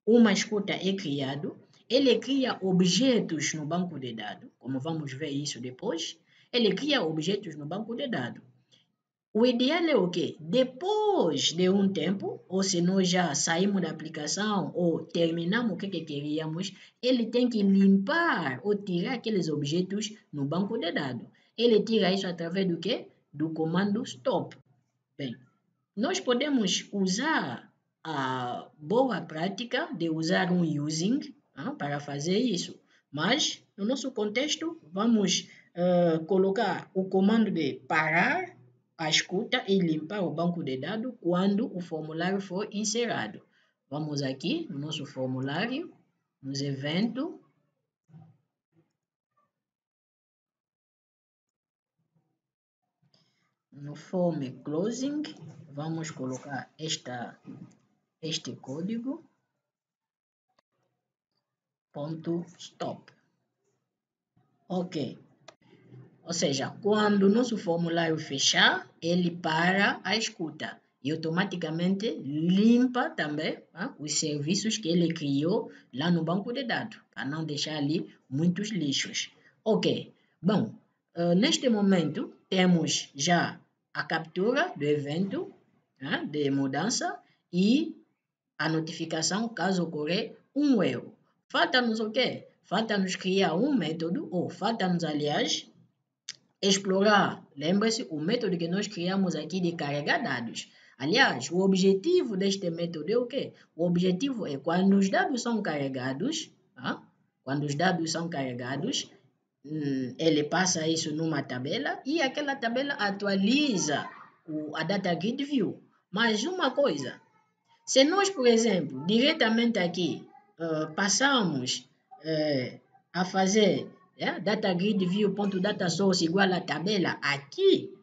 uma escuta é criado, ele cria objetos no banco de dados, como vamos ver isso depois, ele cria objetos no banco de dados. O ideal é o quê? Depois de um tempo, ou se nós já saímos da aplicação ou terminamos o que queríamos, ele tem que limpar ou tirar aqueles objetos no banco de dados. Ele tira isso através do quê? Do comando stop. Bem, nós podemos usar a boa prática de usar um using para fazer isso, mas no nosso contexto vamos colocar o comando de parar a escuta e limpar o banco de dados quando o formulário for inserido. Vamos aqui no nosso formulário, nos eventos. No form closing, vamos colocar este código, ponto stop. Ok. Ou seja, quando o nosso formulário fechar, ele para a escuta e automaticamente limpa também os serviços que ele criou lá no banco de dados, para não deixar ali muitos lixos. Ok, bom, neste momento temos já a captura do evento de mudança e a notificação caso ocorrer um erro. Falta-nos o quê? Falta-nos criar um método, ou falta-nos, aliás, explorar, lembre-se, o método que nós criamos aqui de carregar dados. Aliás, o objetivo deste método é o quê? O objetivo é quando os dados são carregados, ele passa isso numa tabela e aquela tabela atualiza a data grid view. Mas uma coisa, se nós, por exemplo, diretamente aqui passamos a fazer data grid view.data source igual a tabela aqui,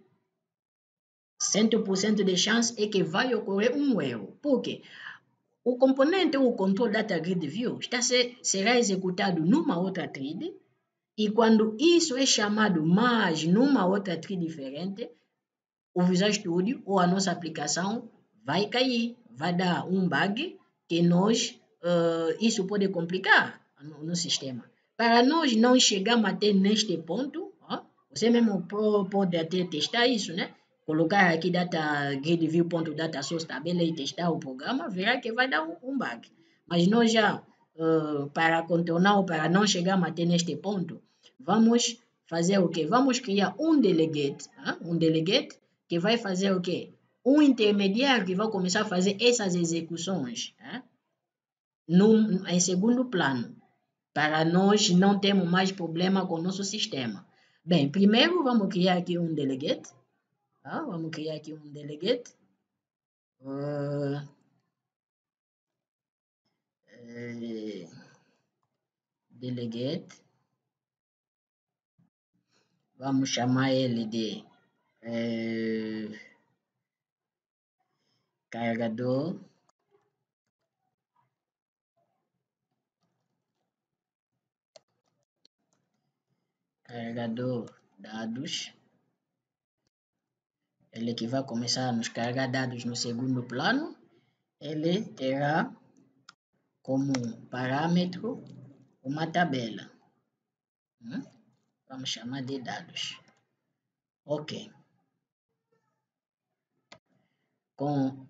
100% de chance é que vai ocorrer um erro. Por quê? O componente ou o control data grid view será executado numa outra thread e quando isso é chamado mais numa outra thread diferente, o Visual Studio ou a nossa aplicação vai cair, vai dar um bug que isso pode complicar no sistema. Para nós não chegarmos até neste ponto, você mesmo pode até testar isso, né? Colocar aqui data grid view.data source tabela e testar o programa, verá que vai dar um bug. Mas nós já, para contornar ou para não chegarmos até neste ponto, vamos fazer o quê? Vamos criar um delegate que vai fazer o quê? Um intermediário que vai começar a fazer essas execuções em segundo plano, para nós não termos mais problema com o nosso sistema. Bem, primeiro vamos criar aqui um delegate. Vamos criar aqui um delegate. Delegate. Vamos chamar ele de carregador. Carregador dados. Ele que vai começar a nos carregar dados no segundo plano. Ele terá como parâmetro uma tabela. Vamos chamar de dados. Ok. Com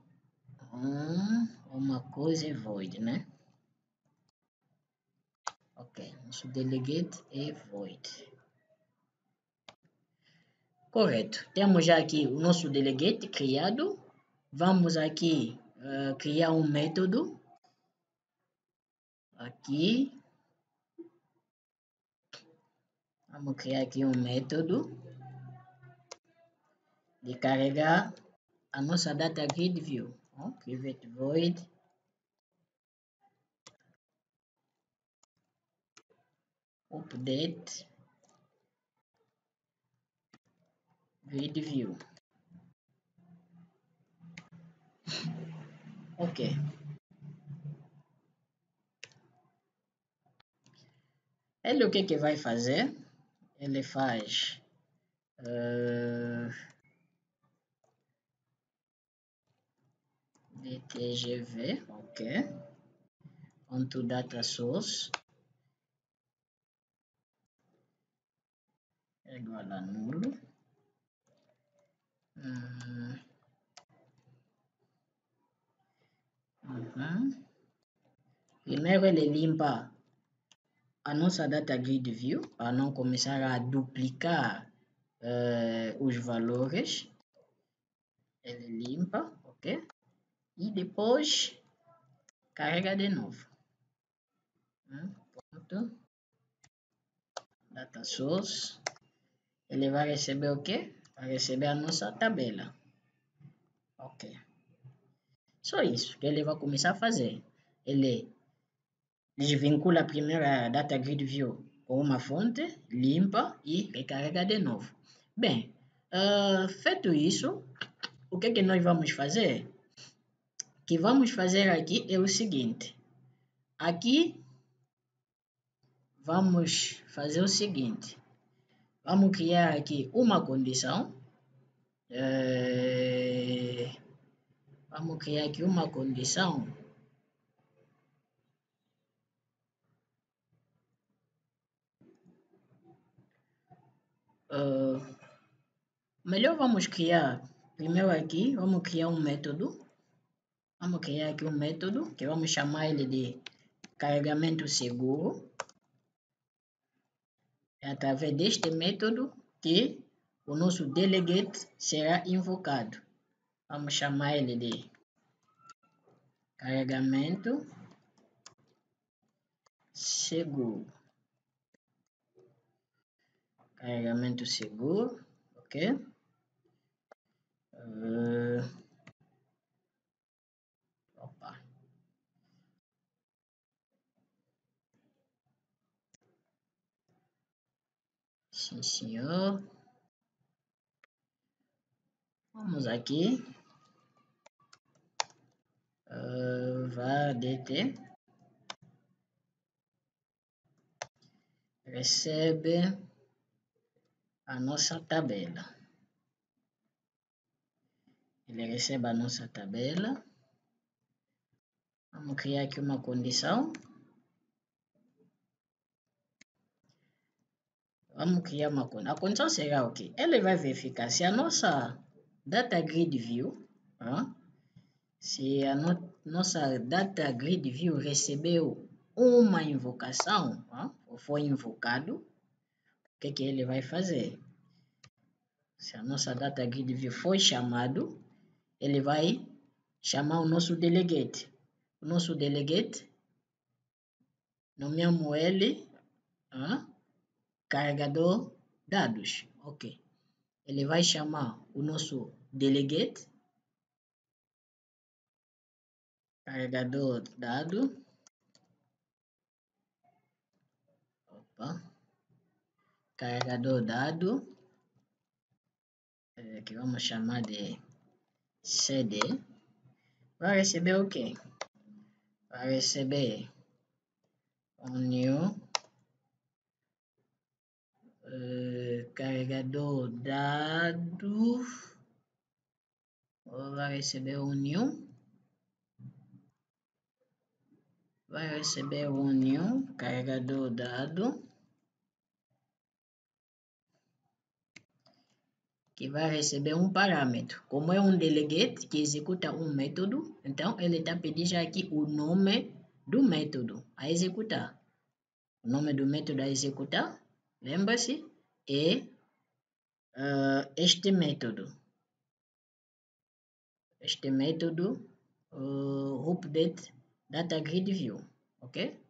uma coisa é void, né? Ok. Nosso delegate é void. Correto. Temos já aqui o nosso delegate criado. Vamos aqui criar um método. Aqui. Vamos criar aqui um método de carregar a nossa data grid view. Private void update grid view. Ok. Ele o que vai fazer? Ele faz dtgv, ok, onto data source é igual a nulo. Primeiro ele limpa a nossa data grid view para não começar a duplicar os valores. Ele limpa, ok? E depois carrega de novo. Ponto. Data source. Ele vai receber o quê? Vai receber a nossa tabela. Ok. Só isso que ele vai começar a fazer. Ele desvincula a primeira data grid view com uma fonte, limpa e recarrega de novo. Bem, feito isso, o que nós vamos fazer? O que vamos fazer aqui é o seguinte. Aqui, vamos fazer o seguinte. Vamos criar aqui uma condição. Vamos criar aqui uma condição. Melhor vamos criar, primeiro aqui, vamos criar um método. Vamos criar aqui um método, que vamos chamar ele de carregamento seguro. É através deste método que o nosso delegate será invocado. Vamos chamar ele de carregamento seguro. carregamento seguro, ok? Opa. Sim, senhor. Vamos aqui. Var dt. Recebe a nossa tabela. Ele recebe a nossa tabela. Vamos criar aqui uma condição. Vamos criar uma condição. A condição será o quê? Ele vai verificar se a nossa data grid view, se a nossa data grid view recebeu uma invocação, ou foi invocado, o que ele vai fazer? Se a nossa data grid view foi chamado, ele vai chamar o nosso delegate. O nosso delegate, nomeamos ele carregador dados. Ok. Ele vai chamar o nosso delegate, carregador dado. Opa. Carregador dado. Que vamos chamar de CD. Vai receber o quê? Vai receber um new carregador dado. Vai receber um new. Vai receber um new carregador dado. Que vai receber um parâmetro. Como é um delegate que executa um método, então ele está pedindo já aqui o nome do método a executar. O nome do método a executar, lembra-se, é este método. Este método update data grid view, ok?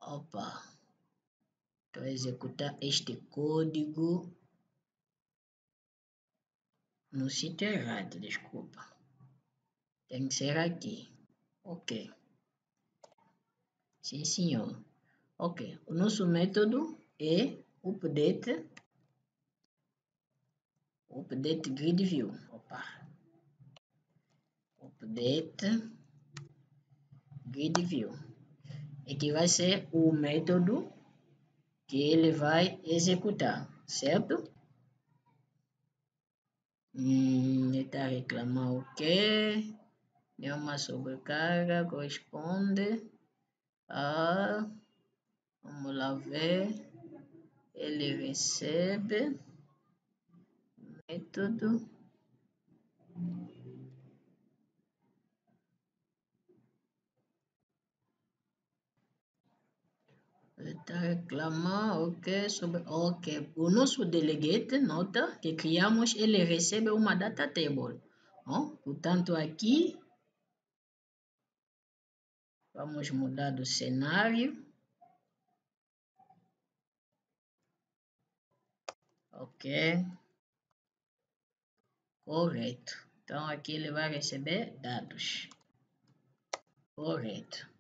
Opa, estou a executar este código no sítio errado, desculpa. Tem que ser aqui, ok. Sim, senhor. Ok, o nosso método é update grid view. Opa. Update grid view. E que vai ser o método que ele vai executar, certo? Ele está reclamando o quê? Nenhuma sobrecarga corresponde a... Vamos lá ver. Ele recebe método. Ele está reclamando, ok. O nosso delegate nota que criamos, ele recebe uma data table. Portanto, aqui, vamos mudar do cenário. Ok. Correto. Então, aqui ele vai receber dados. Correto.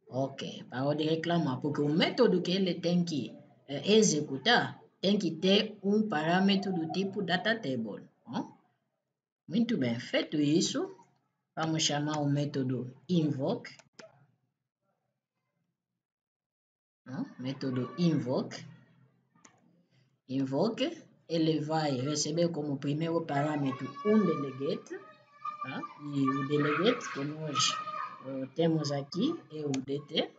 Ok. Parou de reclamar, porque o método que ele tem que executar tem que ter um parâmetro do tipo data table. Muito bem. Feito isso, vamos chamar o método invoke. Método invoke. Invoke, ele vai receber como primeiro parâmetro um delegate. E o delegate que nós temos aqui é o dt.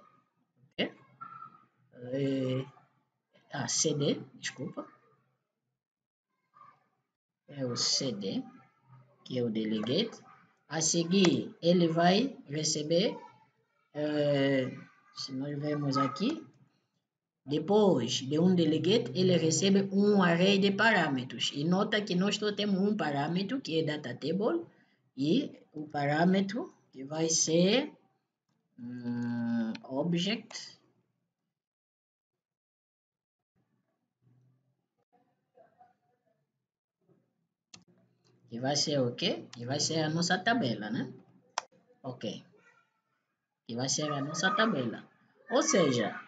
CD, desculpa. É o CD, que é o delegate. A seguir, ele vai receber, se nós vemos aqui, depois de um delegate, ele recebe um array de parâmetros. E nota que nós só temos um parâmetro, que é data table, e o parâmetro que vai ser object que vai ser o quê? Que vai ser a nossa tabela, né? Ok, que vai ser a nossa tabela. Ou seja,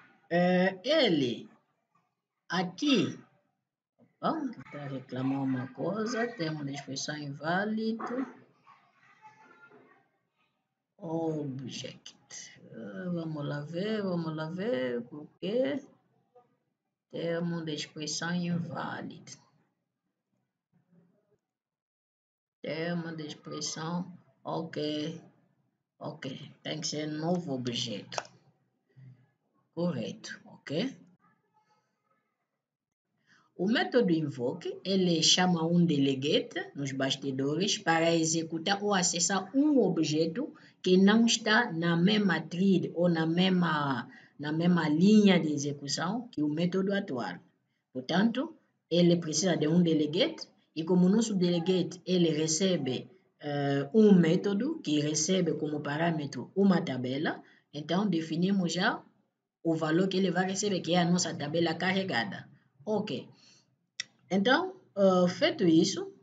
ele aqui, vamos tentar reclamar uma coisa, termo de expressão inválido, object. Vamos lá ver, por quê? Termo de expressão inválido. Termo de expressão, ok, tem que ser novo objeto. Correto, ok? O método invoke, ele chama um delegate nos bastidores para executar ou acessar um objeto que não está na mesma thread ou na mesma linha de execução que o método atual. Portanto, ele precisa de um delegate e como o nosso delegate ele recebe um método que recebe como parâmetro uma tabela, então definimos já o valor que ele vai receber, que é a nossa tabela carregada. Ok. Então, feito isso,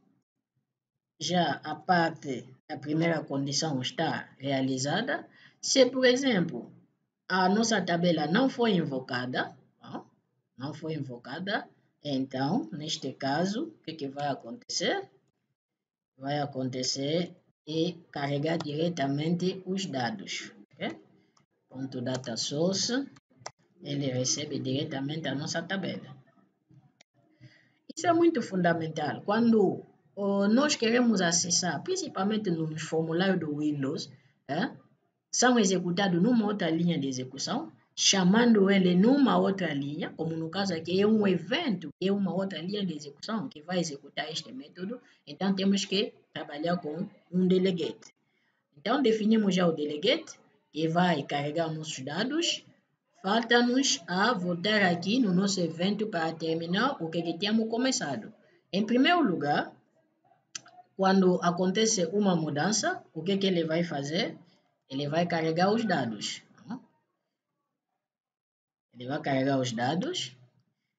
já a primeira condição está realizada. Se, por exemplo, a nossa tabela não foi invocada, então, neste caso, o que vai acontecer? Vai acontecer e carregar diretamente os dados. Okay? Ponto data source, ele recebe diretamente a nossa tabela. Isso é muito fundamental. Quando nós queremos acessar, principalmente nos formulários do Windows, são executados numa outra linha de execução, chamando ele numa outra linha, como no caso aqui é um evento, que é uma outra linha de execução que vai executar este método, então temos que trabalhar com um delegate. Então definimos já o delegate, que vai carregar nossos dados. Falta-nos a voltar aqui no nosso evento para terminar o que tínhamos começado. Em primeiro lugar, quando acontece uma mudança, o que ele vai fazer? Ele vai carregar os dados. Ele vai carregar os dados.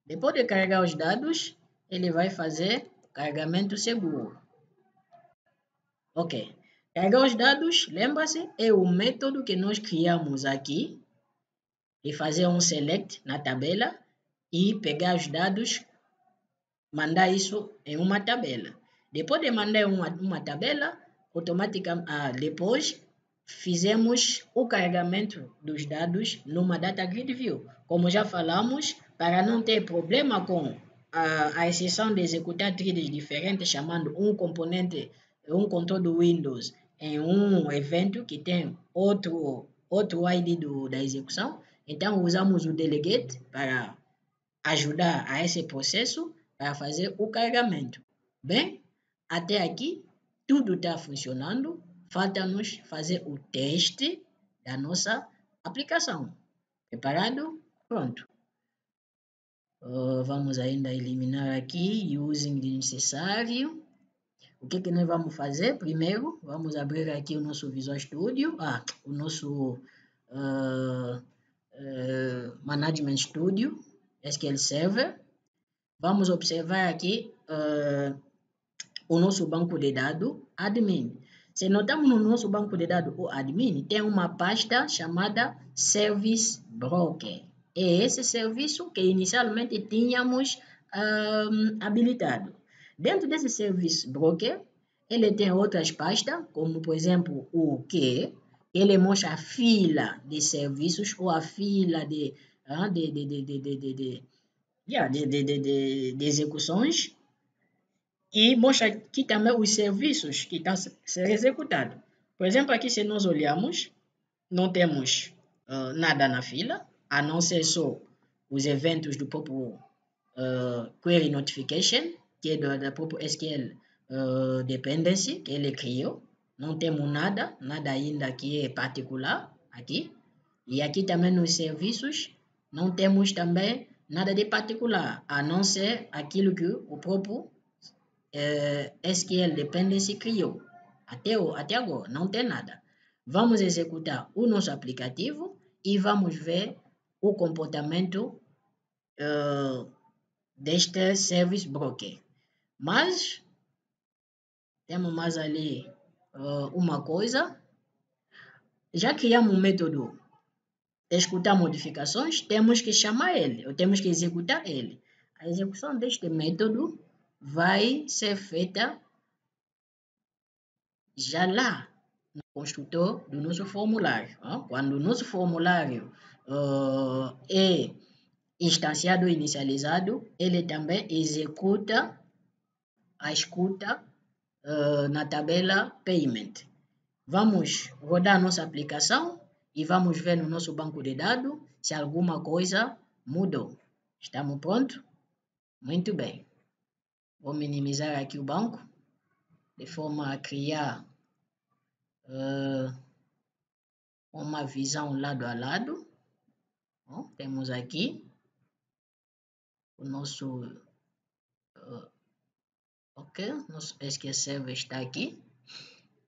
Depois de carregar os dados, ele vai fazer o carregamento seguro. Ok. Carregar os dados, lembra-se, é o método que nós criamos aqui de fazer um select na tabela e pegar os dados, mandar isso em uma tabela. Depois de mandar uma tabela, automaticamente, depois fizemos o carregamento dos dados numa data grid view. Como já falamos, para não ter problema com a exceção de executar threads diferentes, chamando um componente, um controle do Windows em um evento que tem outro ID da execução, então usamos o delegate para ajudar a esse processo para fazer o carregamento. Bem, até aqui tudo está funcionando, falta-nos fazer o teste da nossa aplicação. Preparado? Pronto. Vamos ainda eliminar aqui using desnecessário. O que nós vamos fazer? Primeiro, vamos abrir aqui o nosso Visual Studio, o nosso Management Studio, SQL Server. Vamos observar aqui o nosso banco de dados, admin. Se notamos no nosso banco de dados, o admin tem uma pasta chamada Service Broker. É esse serviço que inicialmente tínhamos habilitado. Dentro desse Service Broker, ele tem outras pastas, como por exemplo o que ele mostra a fila de serviços ou a fila de execuções e mostra aqui também os serviços que estão a ser executados. Por exemplo, aqui se nós olharmos, não temos nada na fila, a não ser só os eventos do próprio Query Notification, que é da própria SQL Dependency que ele criou. Não temos nada ainda que é particular aqui. E aqui também nos serviços não temos também nada de particular, a não ser aquilo que o próprio SQL Dependency criou. Até agora, não tem nada. Vamos executar o nosso aplicativo e vamos ver o comportamento deste Service Broker. Mas, temos mais ali uma coisa. Já criamos um método escutar modificações, temos que chamar ele, ou temos que executar ele. A execução deste método vai ser feita já lá no construtor do nosso formulário. Quando o nosso formulário é instanciado ou inicializado, ele também executa a escuta na tabela Payment. Vamos rodar a nossa aplicação e vamos ver no nosso banco de dados se alguma coisa mudou. Estamos prontos? Muito bem. Vou minimizar aqui o banco, de forma a criar uma visão lado a lado. Temos aqui o nosso nosso SQL Server está aqui.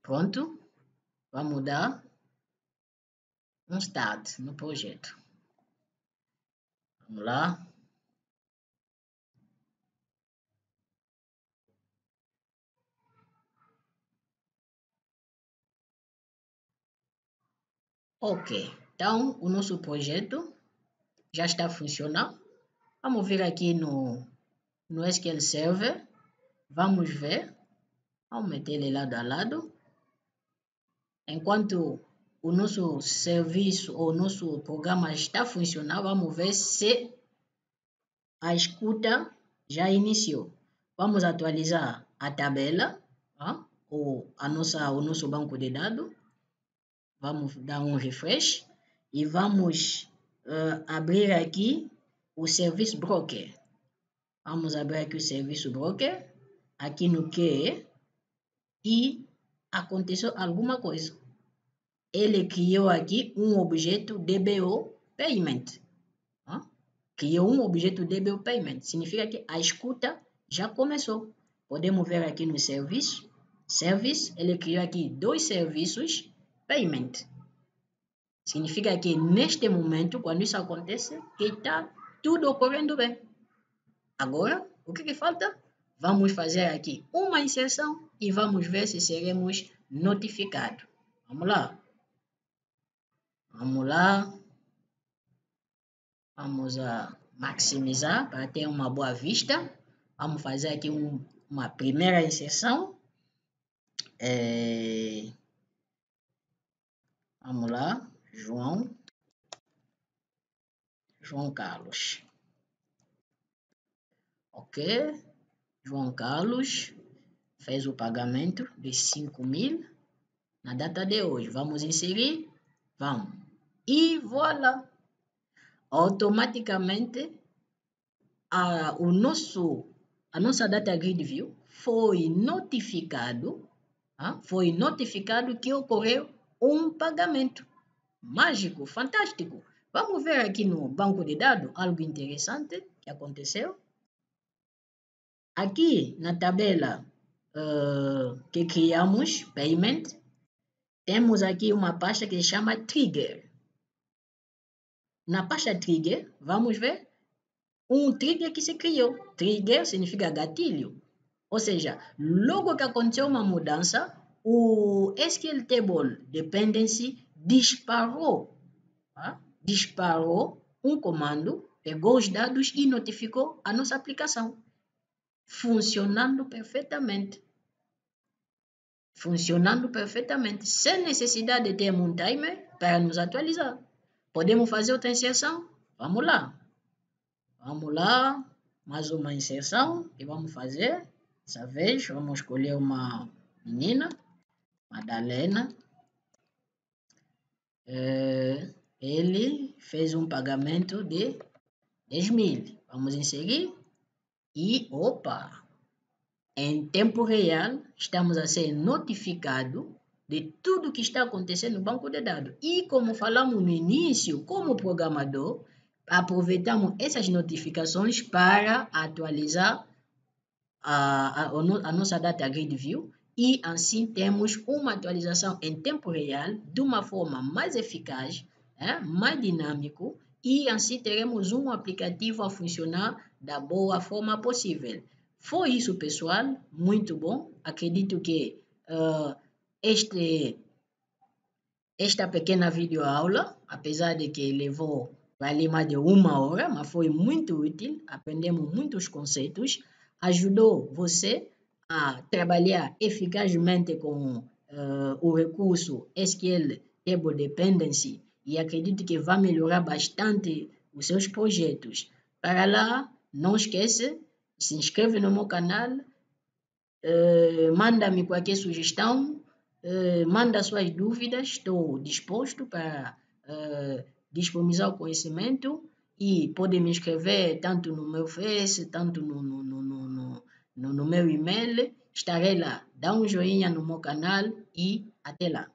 Pronto. Vamos dar um start no projeto. Vamos lá. Ok. Então, o nosso projeto já está funcionando. Vamos vir aqui no SQL Server. Vamos ver. Vamos meter ele lado a lado. Enquanto o nosso serviço ou o nosso programa está funcionando, vamos ver se a escuta já iniciou. Vamos atualizar a tabela, ou o nosso banco de dados. Vamos dar um refresh e vamos abrir aqui o Service Broker. Vamos abrir aqui o Serviço Broker, aqui no QE, e aconteceu alguma coisa. Ele criou aqui um objeto DBO Payment. Criou um objeto DBO Payment. Significa que a escuta já começou. Podemos ver aqui no Service, ele criou aqui 2 serviços Payment. Significa que neste momento, quando isso acontece, que está tudo ocorrendo bem. Agora, o que falta? Vamos fazer aqui uma inserção e vamos ver se seremos notificados. Vamos lá. Vamos lá. Vamos maximizar para ter uma boa vista. Vamos fazer aqui uma primeira inserção. Vamos lá. João Carlos. Ok. João Carlos fez o pagamento de 5.000 na data de hoje. Vamos inserir. Vamos. E voilà. Automaticamente a nossa Data Grid View foi notificado que ocorreu um pagamento. Mágico, fantástico. Vamos ver aqui no banco de dados algo interessante que aconteceu. Aqui na tabela que criamos, Payment, temos aqui uma pasta que se chama Trigger. Na pasta Trigger, vamos ver um trigger que se criou. Trigger significa gatilho. Ou seja, logo que aconteceu uma mudança, o SQL Table Dependency disparou um comando, pegou os dados e notificou a nossa aplicação. Funcionando perfeitamente. Sem necessidade de ter um timer para nos atualizar. Podemos fazer outra inserção? Vamos lá. Mais uma inserção que vamos fazer. Dessa vez, vamos escolher uma menina, Madalena. Ele fez um pagamento de 10.000. Vamos inserir. E, em tempo real, estamos a ser notificados de tudo que está acontecendo no banco de dados. E como falamos no início, como programador, aproveitamos essas notificações para atualizar a nossa Data Grid View e assim temos uma atualização em tempo real de uma forma mais eficaz, mais dinâmico, e assim teremos um aplicativo a funcionar da boa forma possível. Foi isso, pessoal. Muito bom. Acredito que esta pequena videoaula, apesar de que levou ali mais de 1 hora, mas foi muito útil, aprendemos muitos conceitos, ajudou você a trabalhar eficazmente com o recurso SQL Table Dependency e acredito que vai melhorar bastante os seus projetos. Para lá, não esqueça, se inscreve no meu canal, manda-me qualquer sugestão, manda suas dúvidas, estou disposto para disponibilizar o conhecimento e pode me escrever tanto no meu Face, tanto no meu e-mail, estarei lá. Dá um joinha no meu canal e até lá.